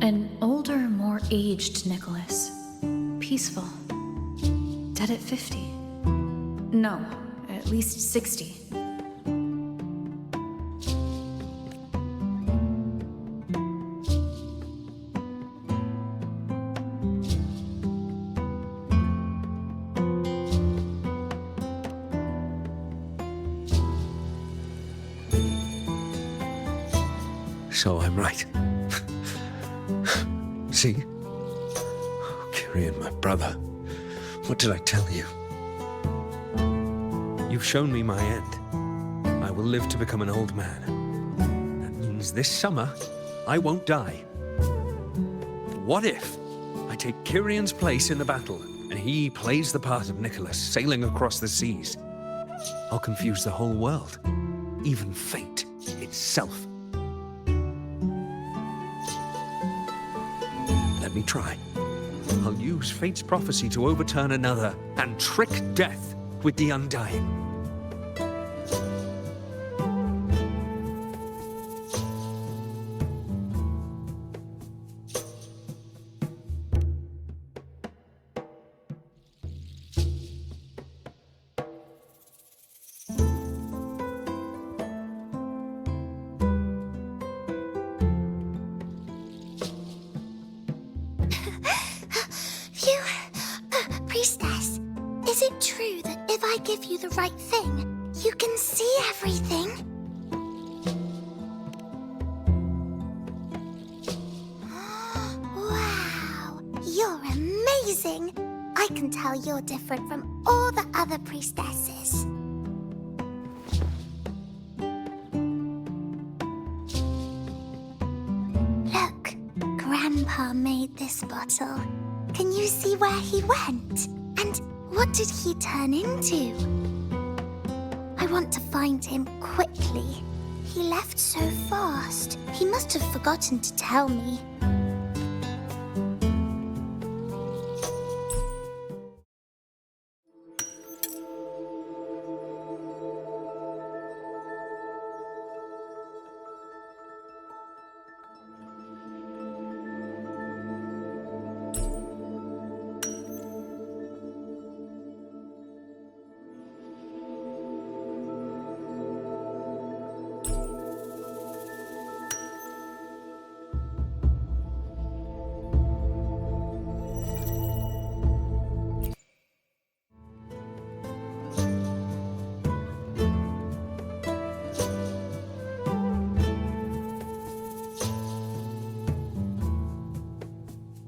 An older, more aged Nicholas. Peaceful, Dead at 50. No, at least 60. So I'm right. See? Kyrian, my brother. What did I tell you? You've shown me my end. I will live to become an old man. That means this summer, I won't die. What if I take Kyrian's place in the battle, and he plays the part of Nicholas, sailing across the seas? I'll confuse the whole world, even fate itself. Let me try. I'll use fate's prophecy to overturn another and trick death with the undying. Priestess, is it true that if I give you the right thing, you can see everything? Wow, you're amazing! I can tell you're different from all the other priestesses. Look, Grandpa made this bottle. Can you see where he went? And what did he turn into? I want to find him quickly. He left so fast. He must have forgotten to tell me.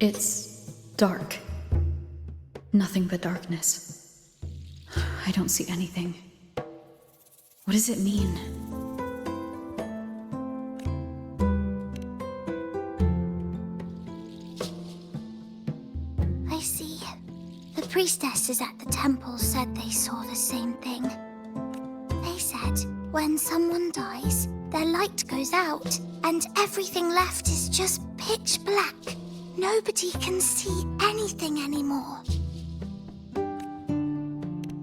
It's dark. Nothing but darkness. I don't see anything. What does it mean? I see. The priestesses at the temple said they saw the same thing. They said when someone dies, their light goes out, and everything left is just pitch black. Nobody can see anything anymore.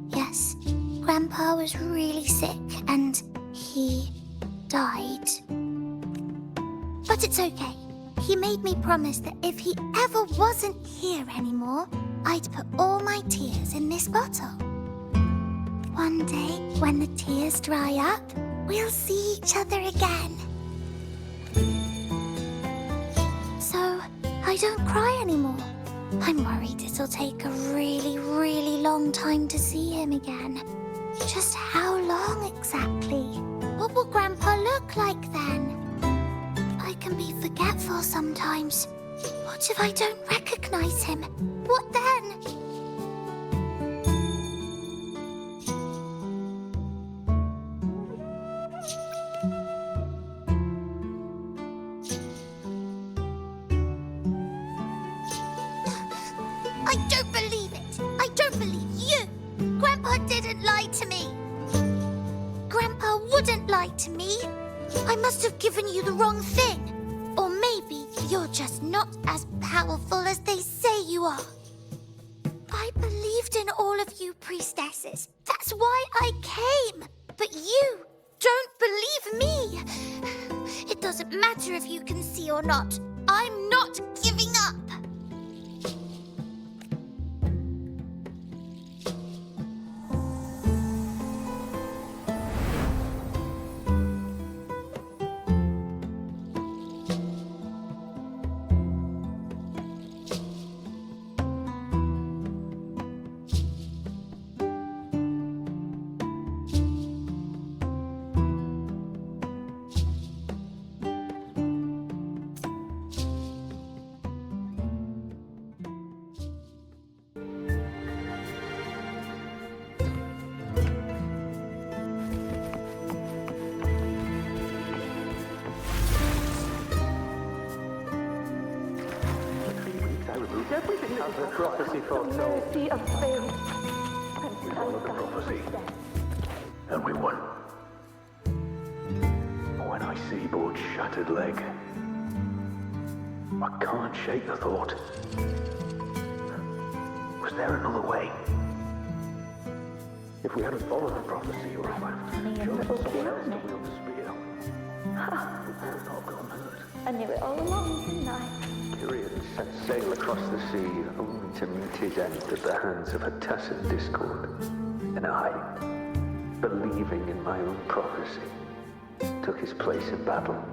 Yes, Grandpa was really sick and he died. But it's okay. He made me promise that if he ever wasn't here anymore, I'd put all my tears in this bottle. One day, when the tears dry up, we'll see each other again. So, I don't cry anymore. I'm worried it'll take a really, really long time to see him again. Just how long exactly? What will Grandpa look like then? I can be forgetful sometimes. What if I don't recognize him? What then? I don't believe it! I don't believe you! Grandpa didn't lie to me! Grandpa wouldn't lie to me! I must have given you the wrong thing! Or maybe you're just not as powerful as they say you are. I believed in all of you priestesses. That's why I came! But you don't believe me! It doesn't matter if you can see or not. I'm not giving up! is everything that As the prophecy foretold. mercy of fate. We followed the prophecy, and we won. When I see Board's shattered leg, I can't shake the thought. Was there another way? If we hadn't followed the prophecy, or if I'd chosen someone else to wield the spear, we would have not gone hurt. I knew it all along, didn't I? Tyrion set sail across the sea, only to meet his end at the hands of a tacit discord. And I, believing in my own prophecy, took his place in battle.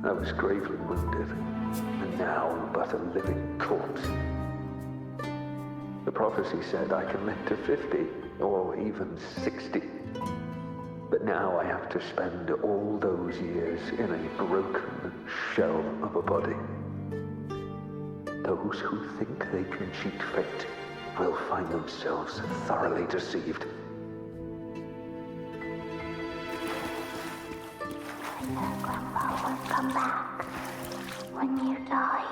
I was gravely wounded, and now am but a living corpse. The prophecy said I can live to 50, or even 60. But now I have to spend all those years in a broken shell of a body. Those who think they can cheat fate will find themselves thoroughly deceived. Grandpa won't come back. When you die,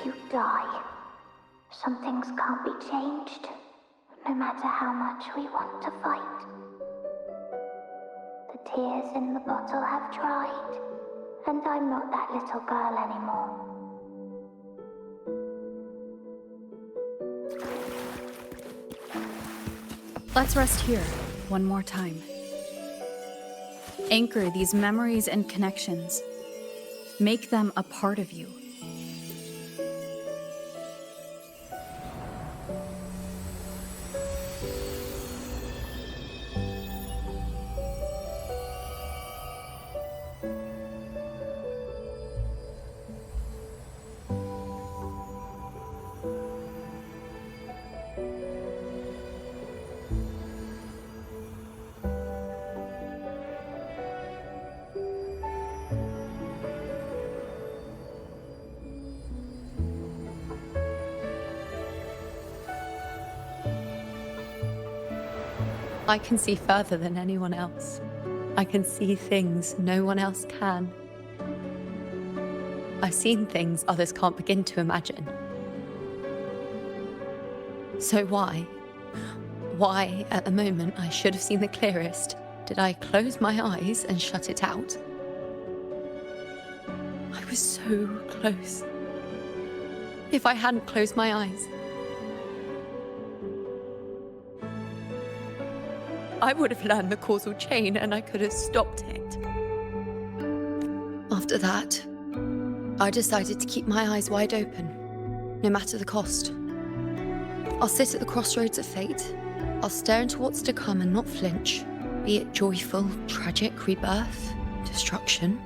you die. Some things can't be changed, no matter how much we want to fight. The tears in the bottle have dried, and I'm not that little girl anymore. Let's rest here, one more time. Anchor these memories and connections. Make them a part of you. I can see further than anyone else. I can see things no one else can. I've seen things others can't begin to imagine. So why at the moment I should have seen the clearest, did I close my eyes and shut it out? I was so close. If I hadn't closed my eyes, I would have learned the causal chain and I could have stopped it. After that, I decided to keep my eyes wide open, no matter the cost. I'll sit at the crossroads of fate. I'll stare into what's to come and not flinch, be it joyful, tragic, rebirth, destruction.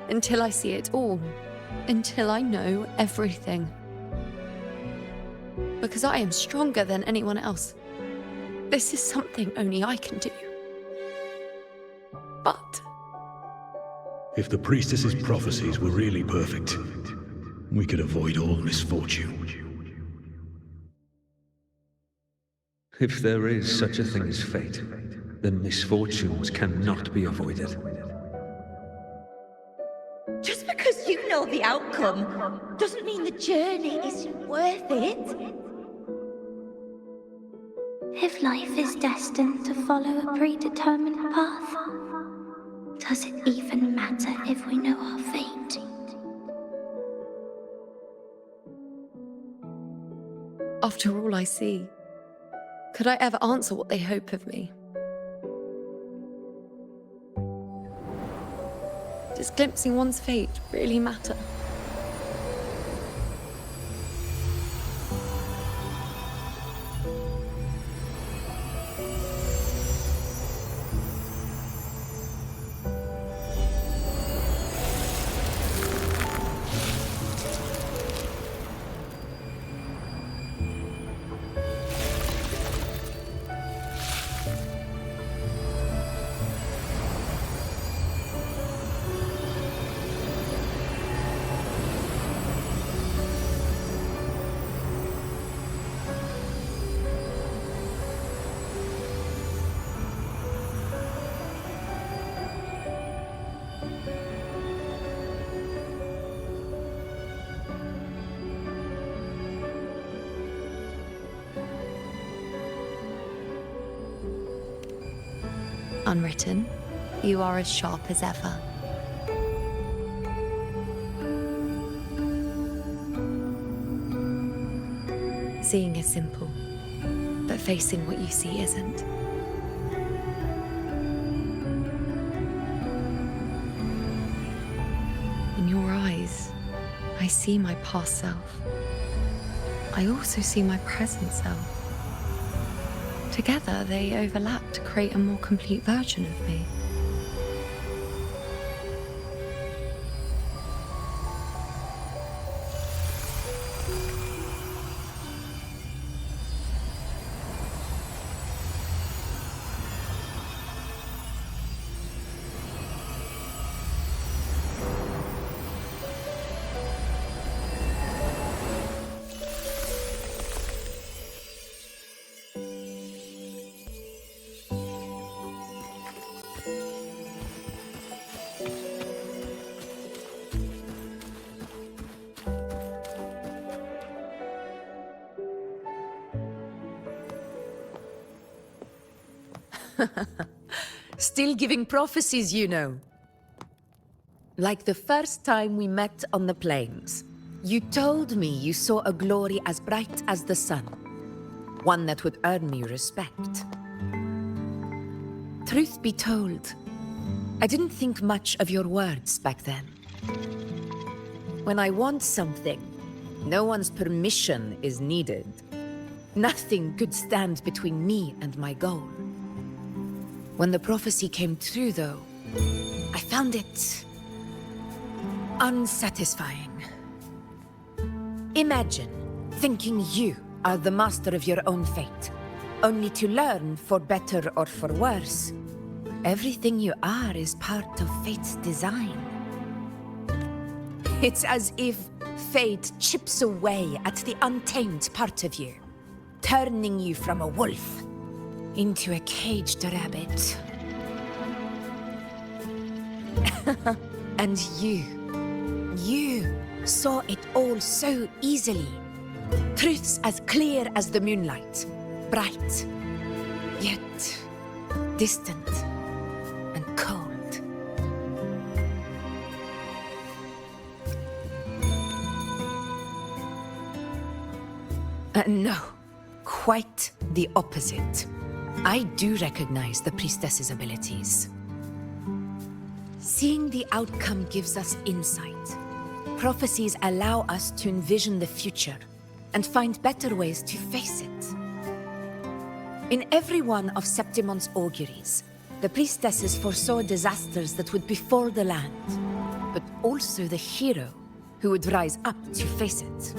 Until I see it all, until I know everything. Because I am stronger than anyone else. This is something only I can do. But if the priestess's prophecies were really perfect, we could avoid all misfortune. If there is such a thing as fate, then misfortunes cannot be avoided. Just because you know the outcome doesn't mean the journey isn't worth it. If life is destined to follow a predetermined path, does it even matter if we know our fate? after all I see, could I ever answer what they hope of me? Does glimpsing one's fate really matter? Unwritten, you are as sharp as ever. Seeing is simple, but facing what you see isn't. In your eyes, I see my past self. I also see my present self. Together, they overlap to create a more complete version of me. Still giving prophecies, you know. Like the first time we met on the plains. You told me you saw a glory as bright as the sun. One that would earn me respect. Truth be told, I didn't think much of your words back then. When I want something, no one's permission is needed. Nothing could stand between me and my goal. When the prophecy came true, though, I found it unsatisfying. Imagine thinking you are the master of your own fate, only to learn, for better or for worse, everything you are is part of fate's design. It's as if fate chips away at the untamed part of you, turning you from a wolf into a caged rabbit. And you saw it all so easily. Truths as clear as the moonlight, bright, yet distant and cold. No, quite the opposite. I do recognize the priestess's abilities. Seeing the outcome gives us insight. Prophecies allow us to envision the future and find better ways to face it. In every one of Septimon's auguries, the priestesses foresaw disasters that would befall the land, but also the hero who would rise up to face it.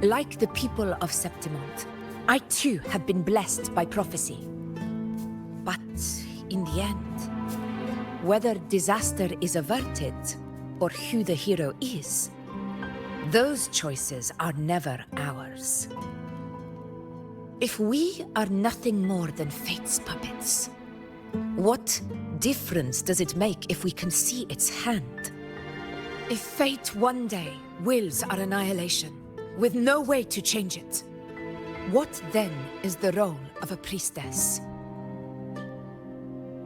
Like the people of Septimont, I too have been blessed by prophecy. But in the end, whether disaster is averted or who the hero is, those choices are never ours. If we are nothing more than fate's puppets, what difference does it make if we can see its hand? If fate one day wills our annihilation, with no way to change it, what then is the role of a priestess?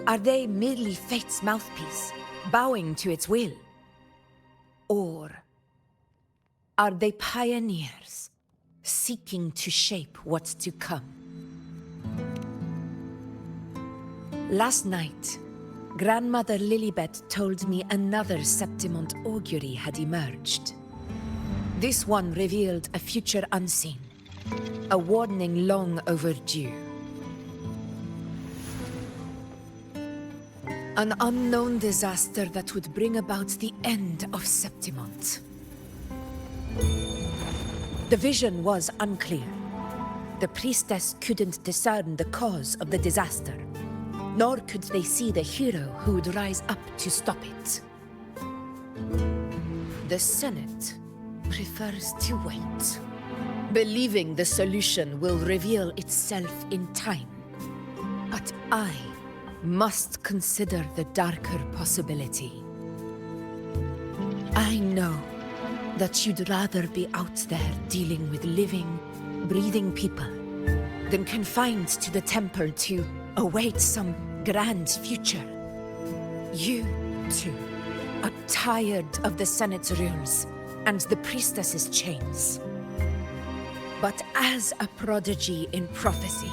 Are they merely fate's mouthpiece, bowing to its will? Or are they pioneers, seeking to shape what's to come? Last night, Grandmother Lilibet told me another Septimont augury had emerged. This one revealed a future unseen, a warning long overdue. An unknown disaster that would bring about the end of Septimont. The vision was unclear. The priestess couldn't discern the cause of the disaster, nor could they see the hero who would rise up to stop it. The Senate prefers to wait, believing the solution will reveal itself in time. But I must consider the darker possibility. I know that you'd rather be out there dealing with living, breathing people than confined to the temple to awaits some grand future. You, too, are tired of the Senate's rules and the priestess's chains. But as a prodigy in prophecy,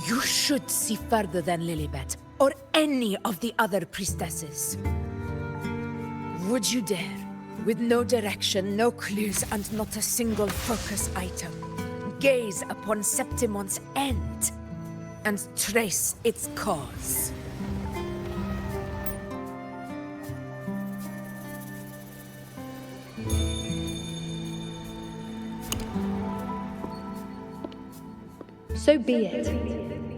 you should see further than Lilibet or any of the other priestesses. Would you dare, with no direction, no clues, and not a single focus item, gaze upon Septimon's end and trace its cause? So be it.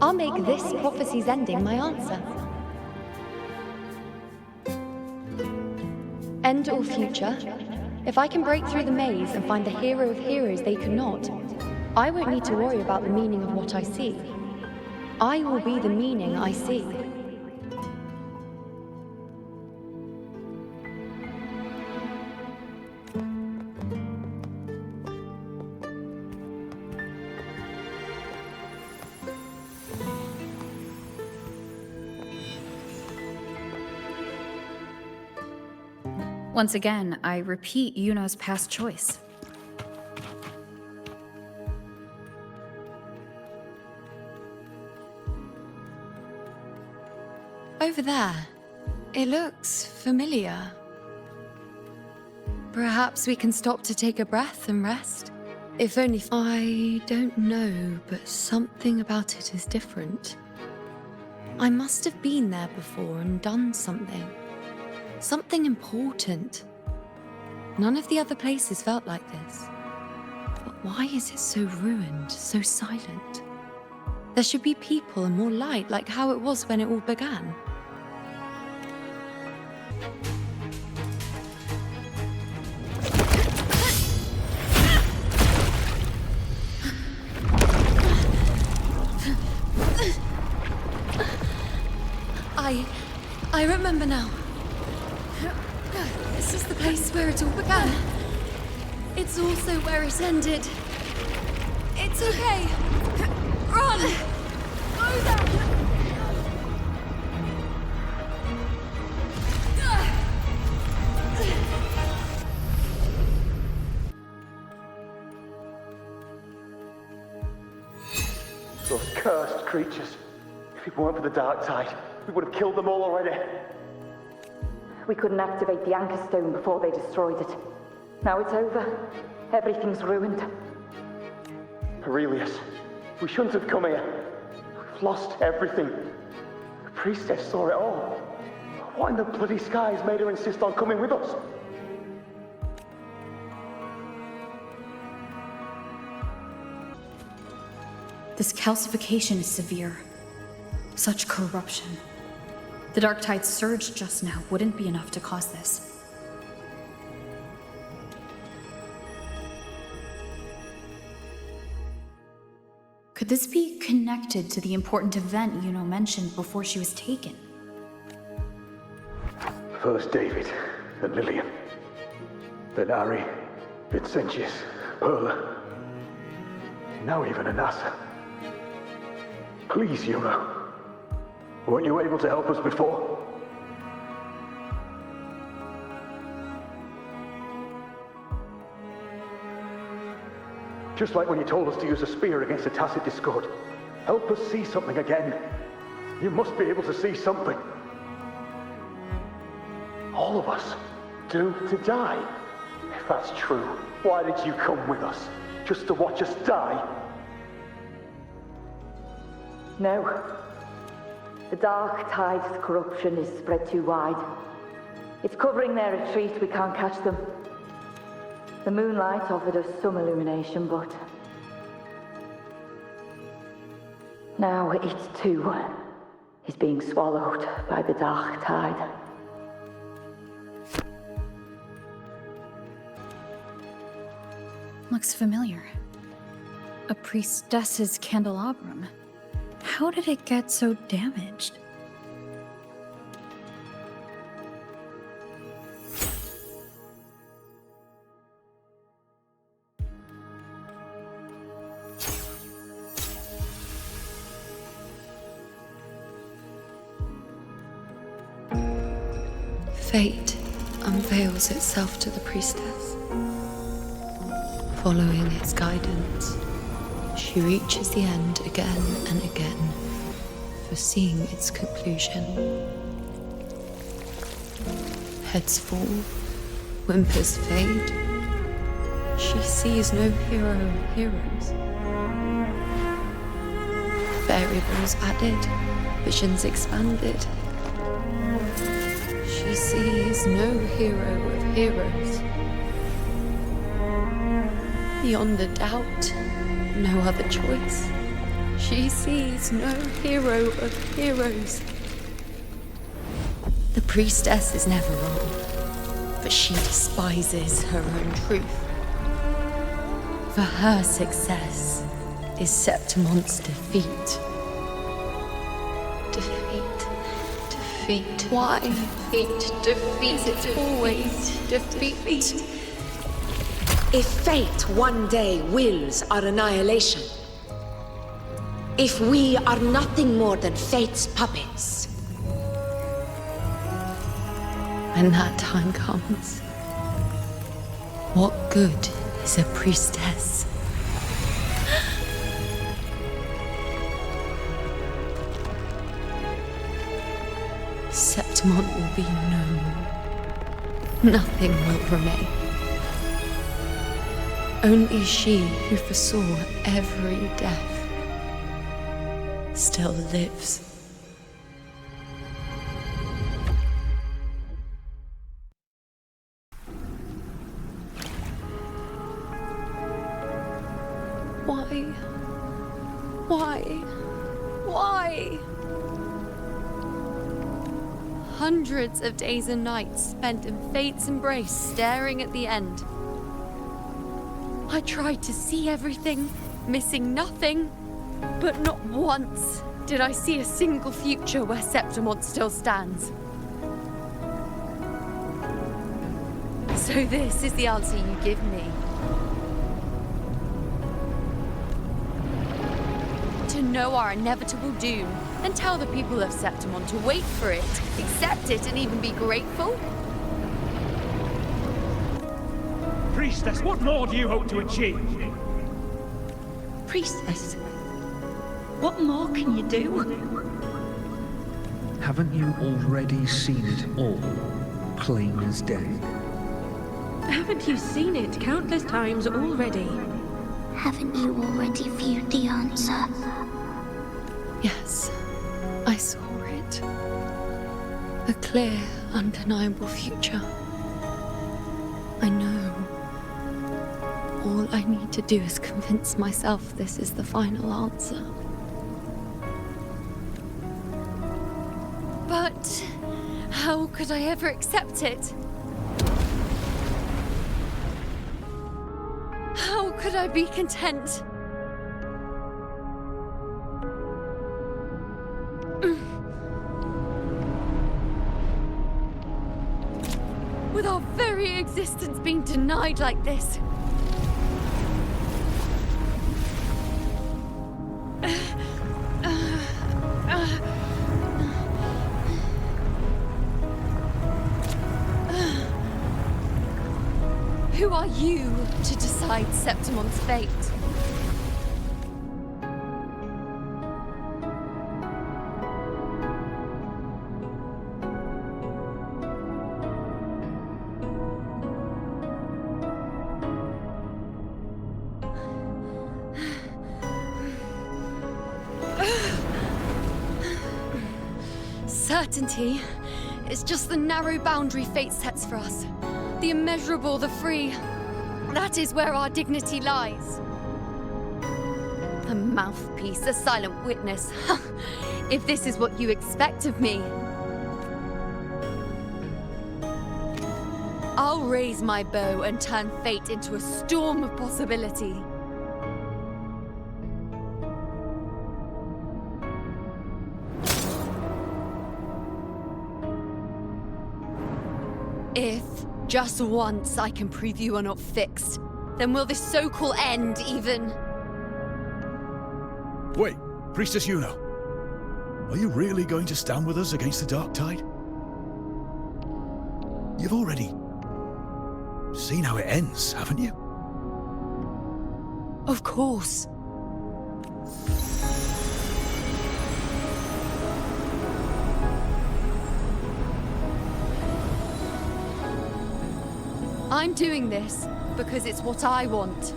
I'll make this prophecy's ending my answer. End or future, if I can break through the maze and find the hero of heroes they could not, I won't need to worry about the meaning of what I see. I will be the meaning I see. Once again, I repeat Yuno's past choice. Over there. It looks familiar. Perhaps we can stop to take a breath and rest? If only... I don't know, but something about it is different. I must have been there before and done something. Something important. None of the other places felt like this. But why is it so ruined, so silent? There should be people and more light, like how it was when it all began. I remember now. This is the place where it all began. It's also where it ended. It's okay. Run! Go there! Those cursed creatures. If it weren't for the dark tide, we would have killed them all already. We couldn't activate the anchor stone before they destroyed it. Now it's over. Everything's ruined. Aurelius, we shouldn't have come here. We've lost everything. The priestess saw it all. What in the bloody skies made her insist on coming with us? This calcification is severe. Such corruption. The dark tide's surge just now wouldn't be enough to cause this. Could this be connected to the important event Yuno mentioned before she was taken? First David, then Lillian, then Ari, Vincentius, Perla, now even Anassa. Please, Yuno. Weren't you able to help us before? Just like when you told us to use a spear against the tacit discord. Help us see something again. You must be able to see something. All of us doomed to die. If that's true, why did you come with us? Just to watch us die? No. The dark tide's corruption is spread too wide. It's covering their retreat, we can't catch them. The moonlight offered us some illumination, but... now it too is being swallowed by the dark tide. Looks familiar. A priestess's candelabrum. How did it get so damaged? Fate unveils itself to the priestess. Following its guidance, she reaches the end again and again, foreseeing its conclusion. Heads fall, whimpers fade. She sees no hero of heroes. Variables added, visions expanded. She sees no hero of heroes. Beyond a doubt, no other choice. She sees no hero of heroes. The priestess is never wrong, but she despises her own truth. For her success is Septimon's defeat. Defeat. Why? Defeat. It's always defeat. If fate one day wills our annihilation, if we are nothing more than fate's puppets, when that time comes, what good is a priestess? Septimon will be known. Nothing will remain. Only she who foresaw every death still lives. Why? Hundreds of days and nights spent in fate's embrace, staring at the end. I tried to see everything, missing nothing, but not once did I see a single future where Septimon still stands. So this is the answer you give me. To know our inevitable doom, and tell the people of Septimon to wait for it, accept it, and even be grateful? Priestess, what more do you hope to achieve? Priestess, what more can you do? Haven't you already seen it all, plain as day? Haven't you seen it countless times already? Haven't you already viewed the answer? Yes, I saw it. A clear, undeniable future. I know. All I need to do is convince myself this is the final answer. But how could I ever accept it? How could I be content? With our very existence being denied like this. Who are you to decide Septimon's fate? Certainty is just the narrow boundary fate sets for us. The immeasurable, the free. That is where our dignity lies. A mouthpiece, a silent witness. If this is what you expect of me. I'll raise my bow and turn fate into a storm of possibility. If just once I can prove you are not fixed, then will this so-called end even... Wait, Priestess Yuno. Are you really going to stand with us against the Dark Tide? You've already seen how it ends, haven't you? Of course. I'm doing this because it's what I want.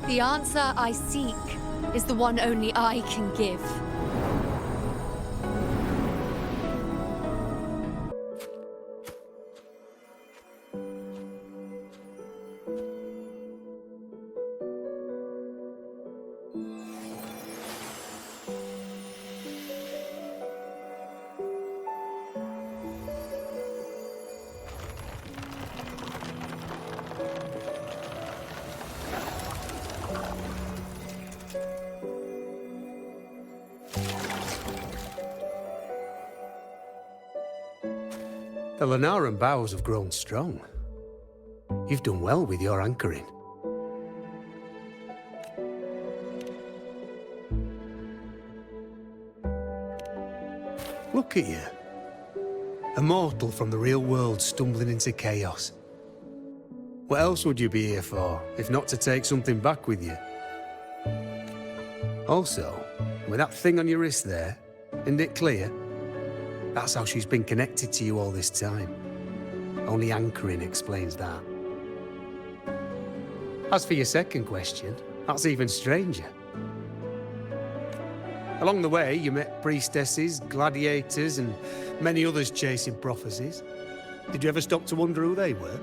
The answer I seek is the one only I can give. The Lunaran bows have grown strong. You've done well with your anchoring. Look at you. A mortal from the real world stumbling into chaos. What else would you be here for, if not to take something back with you? Also, with that thing on your wrist there, isn't it clear? That's how she's been connected to you all this time. Only anchoring explains that. As for your second question, that's even stranger. Along the way, you met priestesses, gladiators, and many others chasing prophecies. Did you ever stop to wonder who they were?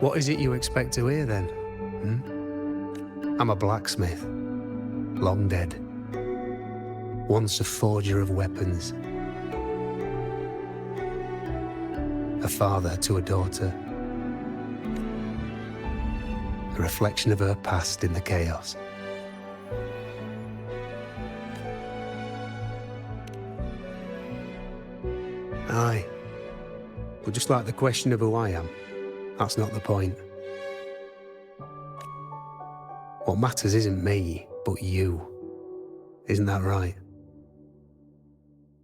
What is it you expect to hear, then? I'm a blacksmith. Long dead. Once a forger of weapons. A father to a daughter. A reflection of her past in the chaos. Aye. But just like the question of who I am, that's not the point. What matters isn't me, but you. Isn't that right?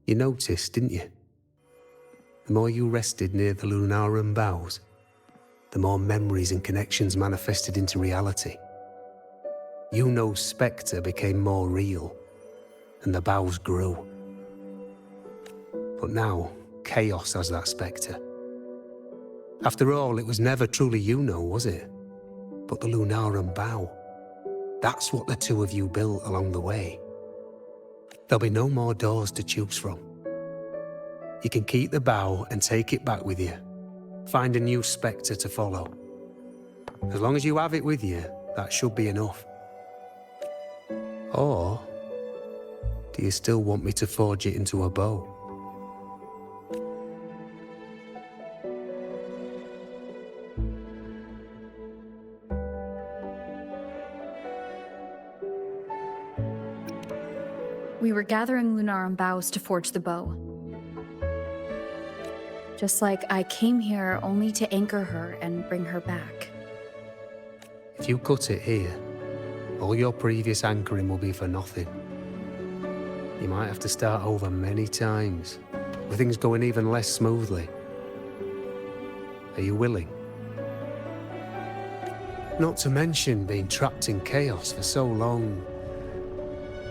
You noticed, didn't you? The more you rested near the Lunaran bows, the more memories and connections manifested into reality. Yuno's spectre became more real, and the bows grew. But now, chaos has that spectre. After all, it was never truly Yuno, was it? But the Lunaran bow. That's what the two of you built along the way. There'll be no more doors to choose from. You can keep the bow and take it back with you. Find a new spectre to follow. As long as you have it with you, that should be enough. Or, do you still want me to forge it into a bow? We were gathering Lunaran boughs to forge the bow. Just like I came here only to anchor her and bring her back. If you cut it here, all your previous anchoring will be for nothing. You might have to start over many times, with things going even less smoothly. Are you willing? Not to mention being trapped in chaos for so long.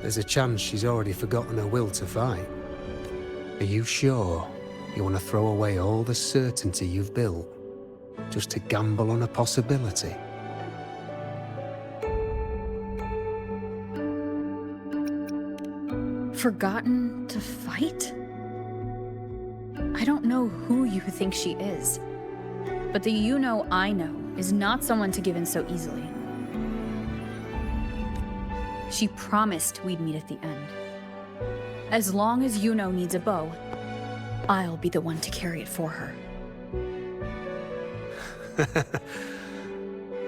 There's a chance she's already forgotten her will to fight. Are you sure you want to throw away all the certainty you've built just to gamble on a possibility? Forgotten to fight? I don't know who you think she is, but the Yuno I know is not someone to give in so easily. She promised we'd meet at the end. As long as Yuno needs a bow, I'll be the one to carry it for her.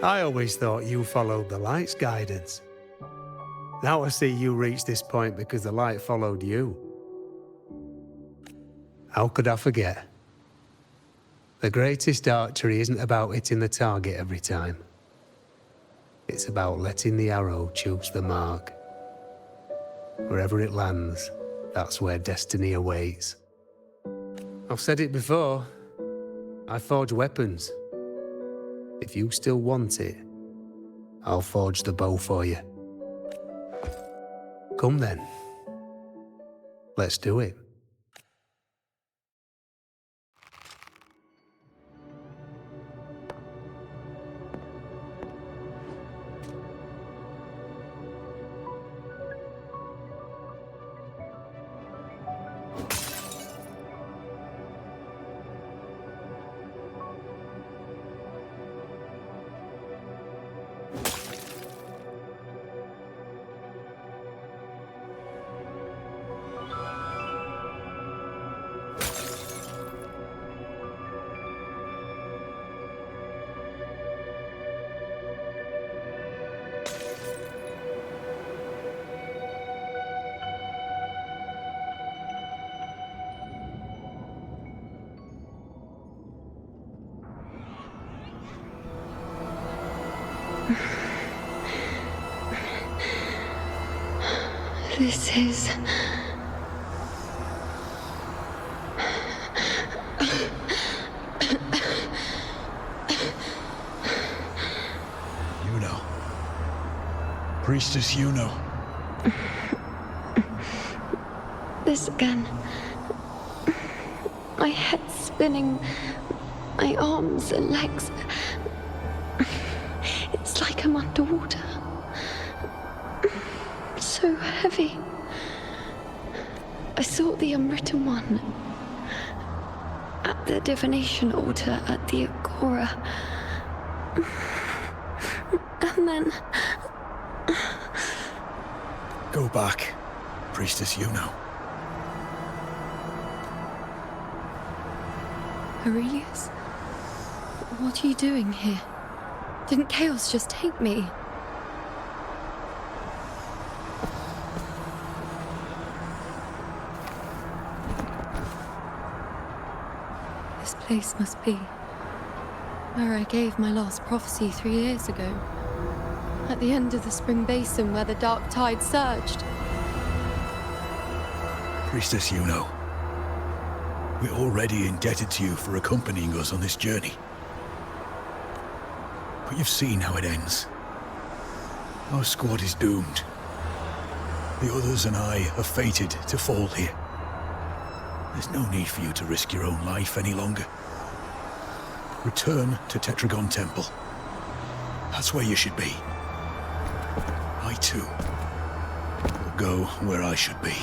I always thought you followed the light's guidance. Now I see you reached this point because the light followed you. How could I forget? The greatest archery isn't about hitting the target every time. It's about letting the arrow choose the mark. Wherever it lands, that's where destiny awaits. I've said it before. I forge weapons. If you still want it, I'll forge the bow for you. Come then. Let's do it. This is... Yuno. Priestess Yuno. This again. My head spinning, my arms and legs. It's like I'm underwater. So heavy. I sought the unwritten one at the divination altar at the Agora. And then... Go back, Priestess Yuno. Aurelius? What are you doing here? Didn't Chaos just take me? This place must be where I gave my last prophecy 3 years ago. At the end of the spring basin where the dark tide surged. Priestess Yuno. We're already indebted to you for accompanying us on this journey. But you've seen how it ends. Our squad is doomed. The others and I are fated to fall here. There's no need for you to risk your own life any longer. Return to Tetragon Temple. That's where you should be. I too will go where I should be.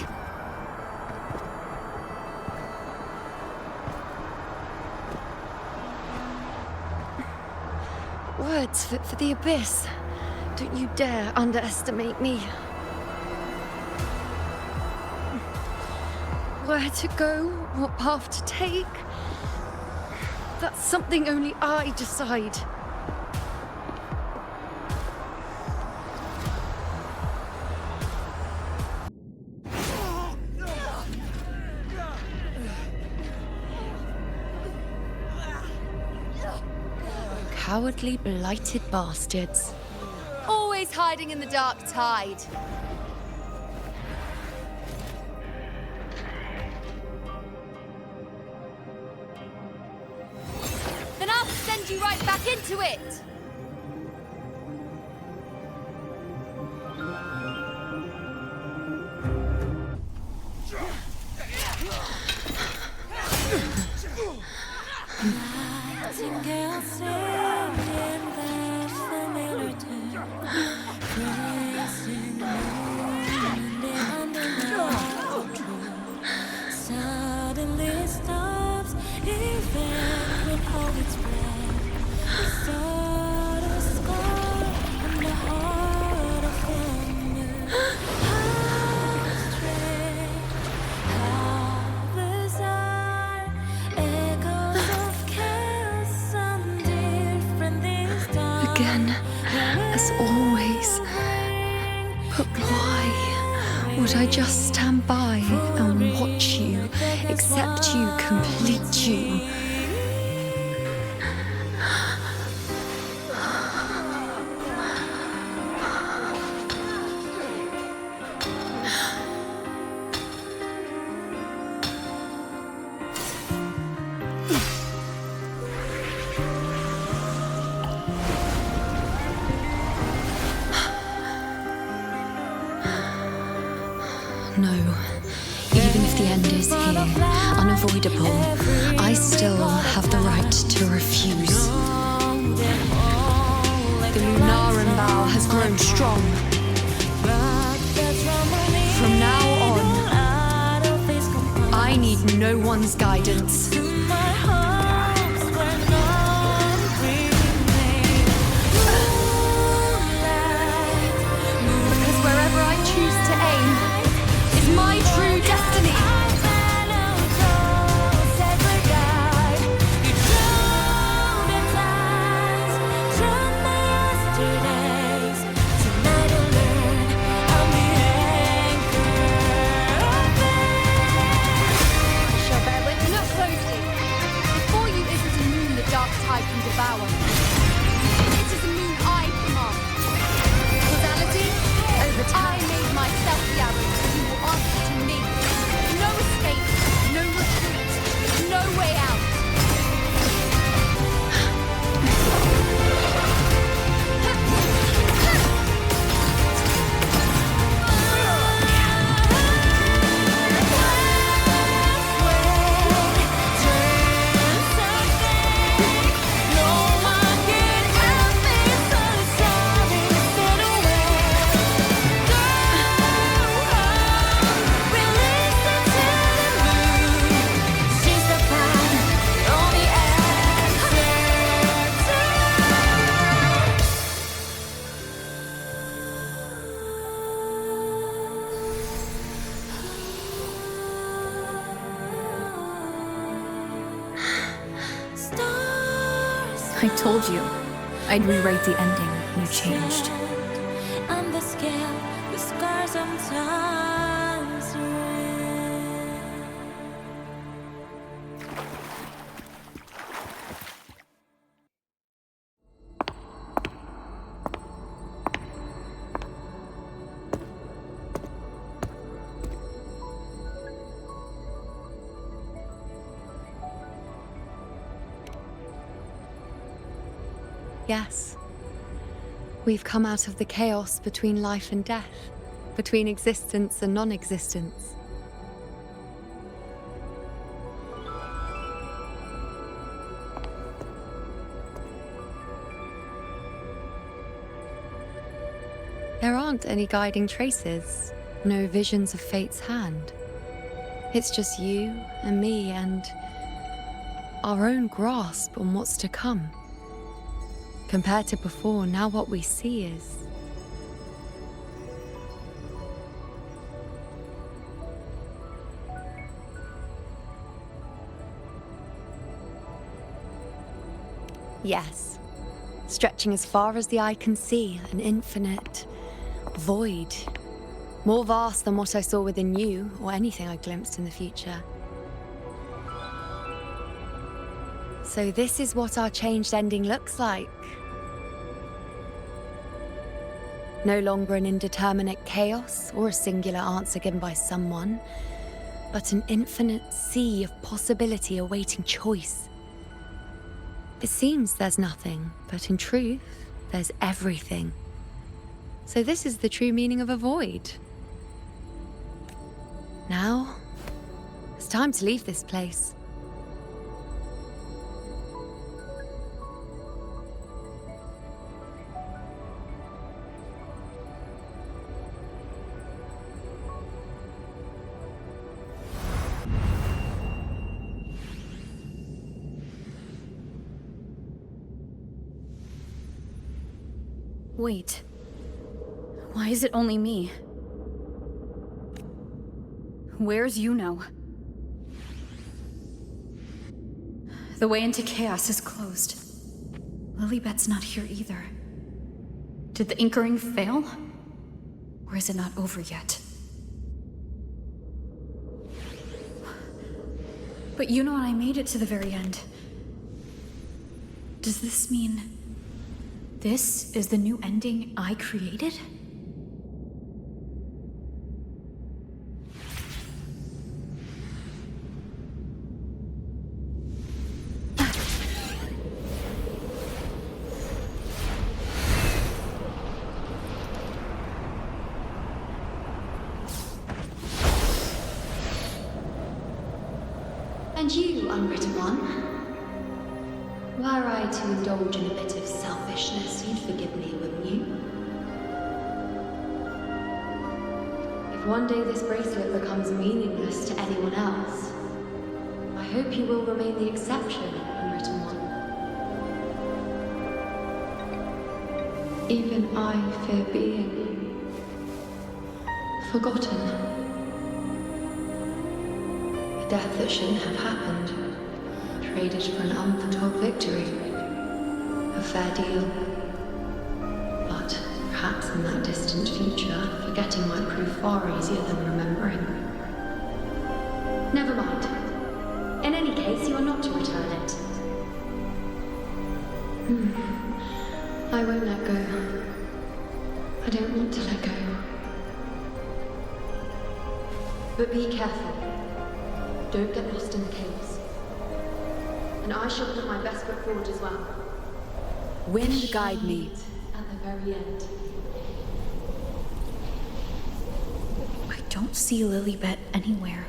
Words fit for the abyss. Don't you dare underestimate me. Where to go, what path to take, that's something only I decide. Cowardly, blighted bastards. Always hiding in the dark tide. Then I'll send you right back into it! Again, as always. But why would I just stand by and watch you, accept you, complete you? No. Even if the end is here, unavoidable, I still have the right to refuse. The Lunaran vow has grown strong. From now on, I need no one's guidance. Because wherever I choose to aim is my true destiny. I can devour. It is a moon I command. Causality, over time. I made myself the arrow, you will answer to me. No escape, no retreat, no way out. I told you I'd rewrite the ending. You changed. On the scale, the scars sometimes Yes. We've come out of the chaos between life and death, between existence and non-existence. There aren't any guiding traces, no visions of fate's hand. It's just you and me and our own grasp on what's to come. Compared to before, now what we see is... Yes. Stretching as far as the eye can see, an infinite void. More vast than what I saw within you, or anything I glimpsed in the future. So this is what our changed ending looks like. No longer an indeterminate chaos or a singular answer given by someone, but an infinite sea of possibility awaiting choice. It seems there's nothing, but in truth, there's everything. So this is the true meaning of a void. Now, it's time to leave this place. Wait. Why is it only me? Where's Yuno? The way into chaos is closed. Lilibet's not here either. Did the anchoring fail? Or is it not over yet? But Yuno and I made it to the very end. Does this mean... this is the new ending I created? And you, unwritten one? Were I to indulge in a bit of selfishness, you'd forgive me, wouldn't you? If one day this bracelet becomes meaningless to anyone else, I hope you will remain the exception, unwritten one. Even I fear being forgotten. A death that shouldn't have happened, traded for an unforetold victory. A fair deal. But perhaps in that distant future, forgetting might prove far easier than remembering. Never mind. In any case, you are not to return it. I won't let go. I don't want to let go. But be careful. Don't get lost in the chaos. And I shall put my best foot forward as well. Wind guide me. At the very end. I don't see Lilibet anywhere.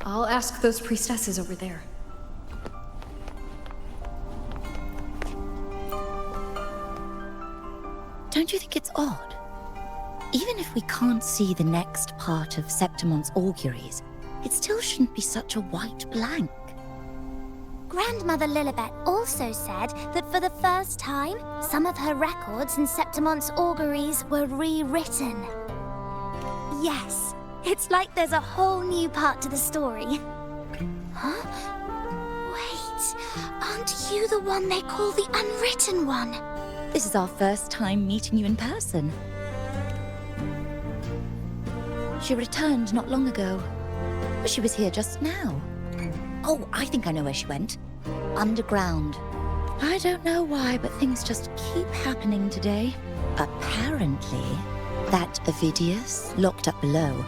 I'll ask those priestesses over there. Don't you think it's odd? Even if we can't see the next part of Septimon's auguries, it still shouldn't be such a white blank. Grandmother Lilibet also said that for the first time, some of her records in Septimon's auguries were rewritten. Yes, it's like there's a whole new part to the story. Huh? Wait, aren't you the one they call the Unwritten One? This is our first time meeting you in person. She returned not long ago. She was here just now. Oh, I think I know where she went. Underground. I don't know why, but things just keep happening today. Apparently, that Ovidius, locked up below,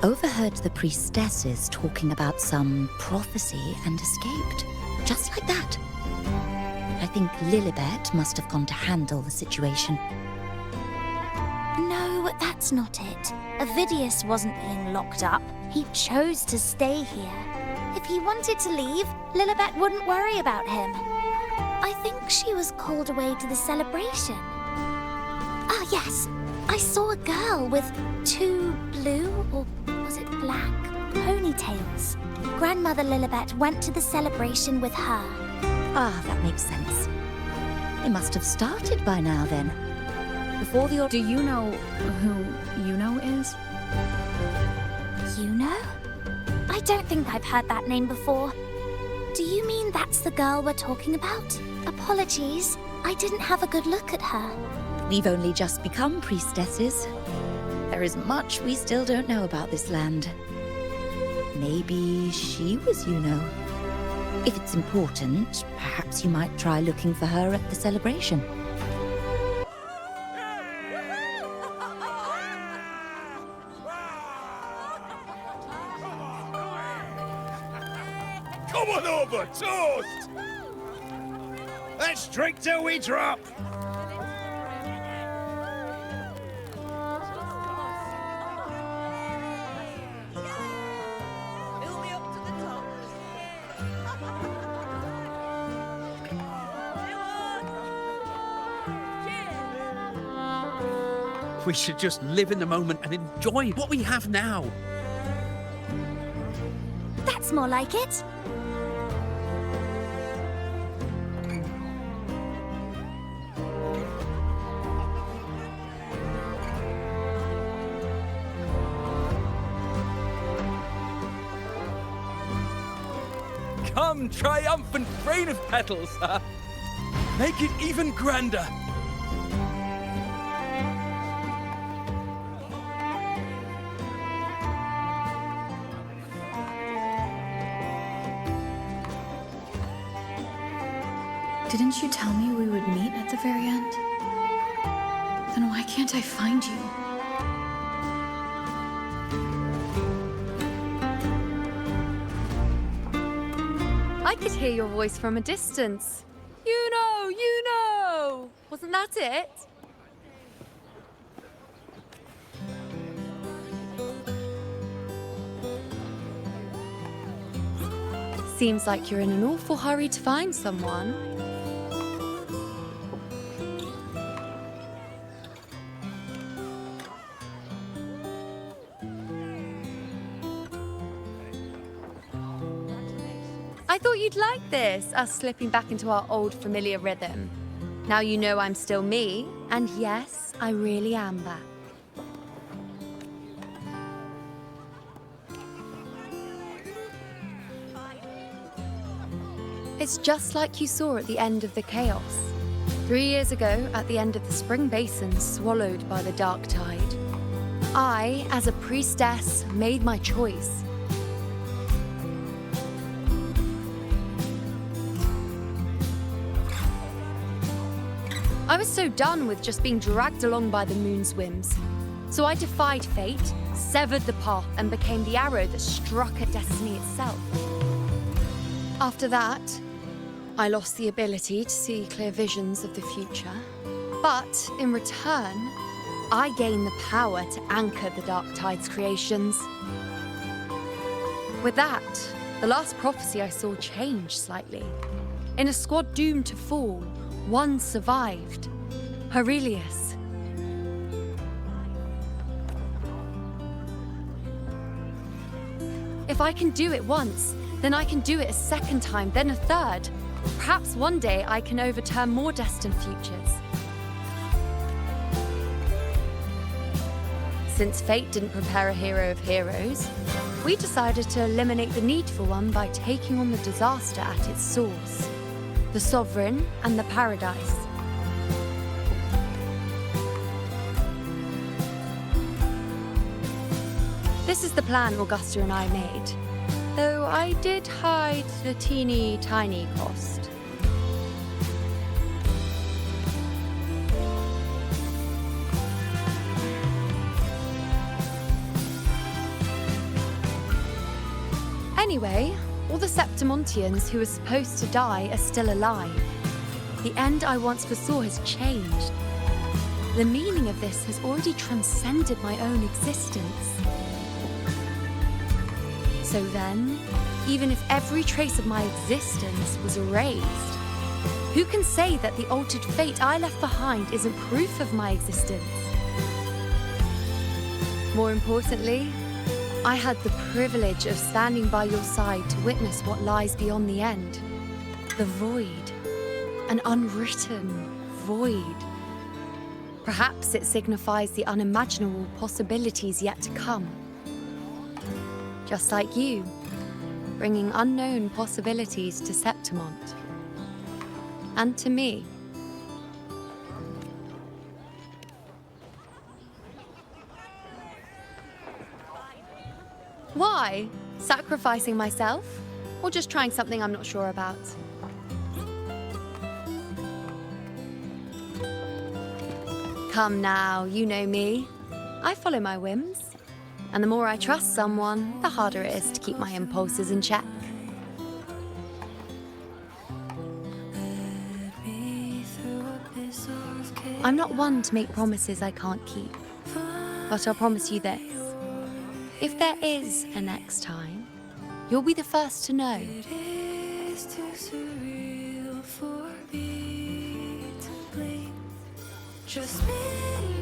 overheard the priestesses talking about some prophecy and escaped. Just like that. I think Lilibet must have gone to handle the situation. No, that's not it. Ovidius wasn't being locked up. He chose to stay here. If he wanted to leave, Lilibet wouldn't worry about him. I think she was called away to the celebration. Ah, yes. I saw a girl with 2 blue, or was it black, ponytails. Grandmother Lilibet went to the celebration with her. Ah, that makes sense. They must have started by now then. Before the... Do you know who Yuno is? Yuno? I don't think I've heard that name before. Do you mean that's the girl we're talking about? Apologies, I didn't have a good look at her. We've only just become priestesses. There is much we still don't know about this land. Maybe she was Yuno. If it's important, perhaps you might try looking for her at the celebration. Come on over, toast! Let's drink till we drop! We should just live in the moment and enjoy what we have now. That's more like it. Come, triumphant rain of petals! Make it even grander! Didn't you tell me we would meet at the very end? Then why can't I find you? I could hear your voice from a distance. You know! Wasn't that it? Seems like you're in an awful hurry to find someone. I thought you'd like this, us slipping back into our old familiar rhythm. Now you know I'm still me, and yes, I really am back. It's just like you saw at the end of the chaos. 3 years ago, at the end of the spring basin swallowed by the dark tide, I, as a priestess, made my choice. I was so done with just being dragged along by the moon's whims. So I defied fate, severed the path, and became the arrow that struck at destiny itself. After that, I lost the ability to see clear visions of the future. But in return, I gained the power to anchor the dark tide's creations. With that, the last prophecy I saw changed slightly. In a squad doomed to fall, one survived, Aurelius. If I can do it once, then I can do it a second time, then a third. Perhaps one day I can overturn more destined futures. Since fate didn't prepare a hero of heroes, we decided to eliminate the need for one by taking on the disaster at its source. The sovereign and the paradise. This is the plan Augusta and I made, though I did hide the teeny tiny cost. Anyway, all the Septimontians who were supposed to die are still alive. The end I once foresaw has changed. The meaning of this has already transcended my own existence. So then, even if every trace of my existence was erased, who can say that the altered fate I left behind isn't proof of my existence? More importantly, I had the privilege of standing by your side to witness what lies beyond the end. The void. An unwritten void. Perhaps it signifies the unimaginable possibilities yet to come. Just like you, bringing unknown possibilities to Septimont. And to me. Why? Sacrificing myself? Or just trying something I'm not sure about? Come now, you know me. I follow my whims. And the more I trust someone, the harder it is to keep my impulses in check. I'm not one to make promises I can't keep. But I'll promise you this. If there is a next time, you'll be the first to know.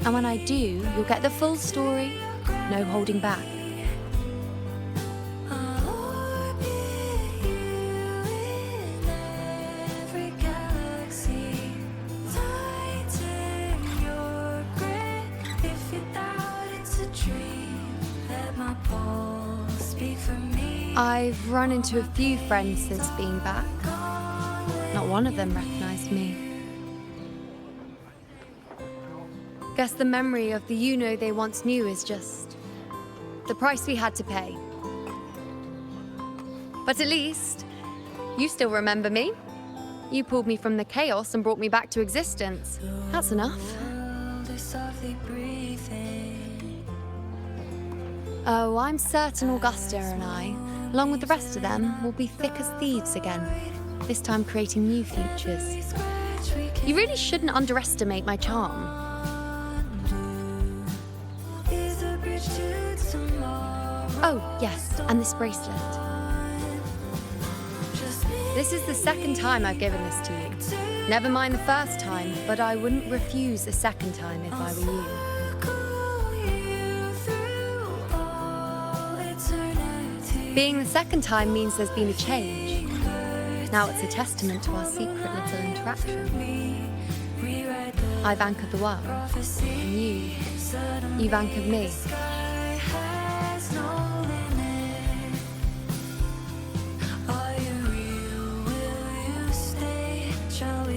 And when I do, you'll get the full story, no holding back. I've run into a few friends since being back. Not one of them recognized me. Guess the memory of the you-know they once knew is just the price we had to pay. But at least, you still remember me. You pulled me from the chaos and brought me back to existence. That's enough. Oh, I'm certain Augusta and I, along with the rest of them, will be thick as thieves again, this time creating new futures. You really shouldn't underestimate my charm. Oh, yes, and this bracelet. This is the second time I've given this to you. Never mind the first time, but I wouldn't refuse a second time if I were you. Being the second time means there's been a change. Now it's a testament to our secret little interaction. I've anchored the world, and you've anchored me.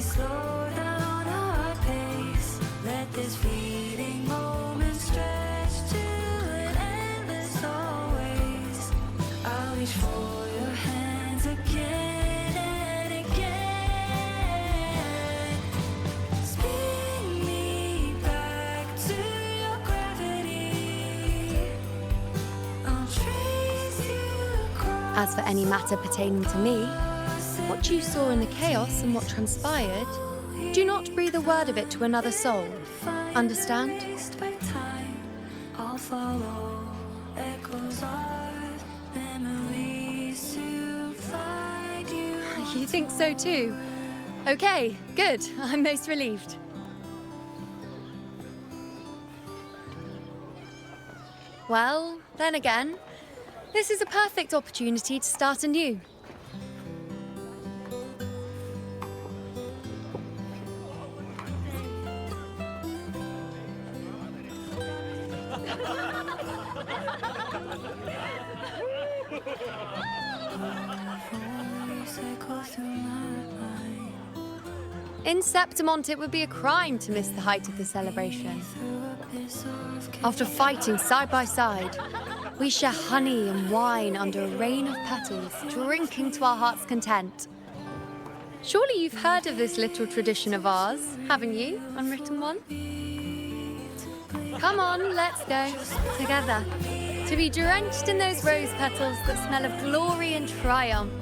Slow down our pace. Let this fleeting moment stretch to an endless always. I'll reach for your hands again and again. Spin me back to your gravity. I'll trace you across. As for any matter pertaining to me, what you saw in the chaos and what transpired, do not breathe a word of it to another soul. Understand? I'll follow echoes of memories to find you. You think so too? Okay, good. I'm most relieved. Well, then again, this is a perfect opportunity to start anew. In Septimont, it would be a crime to miss the height of the celebration. After fighting side by side, we share honey and wine under a rain of petals, drinking to our heart's content. Surely you've heard of this little tradition of ours, haven't you, Unwritten One? Come on, let's go, together, to be drenched in those rose petals that smell of glory and triumph.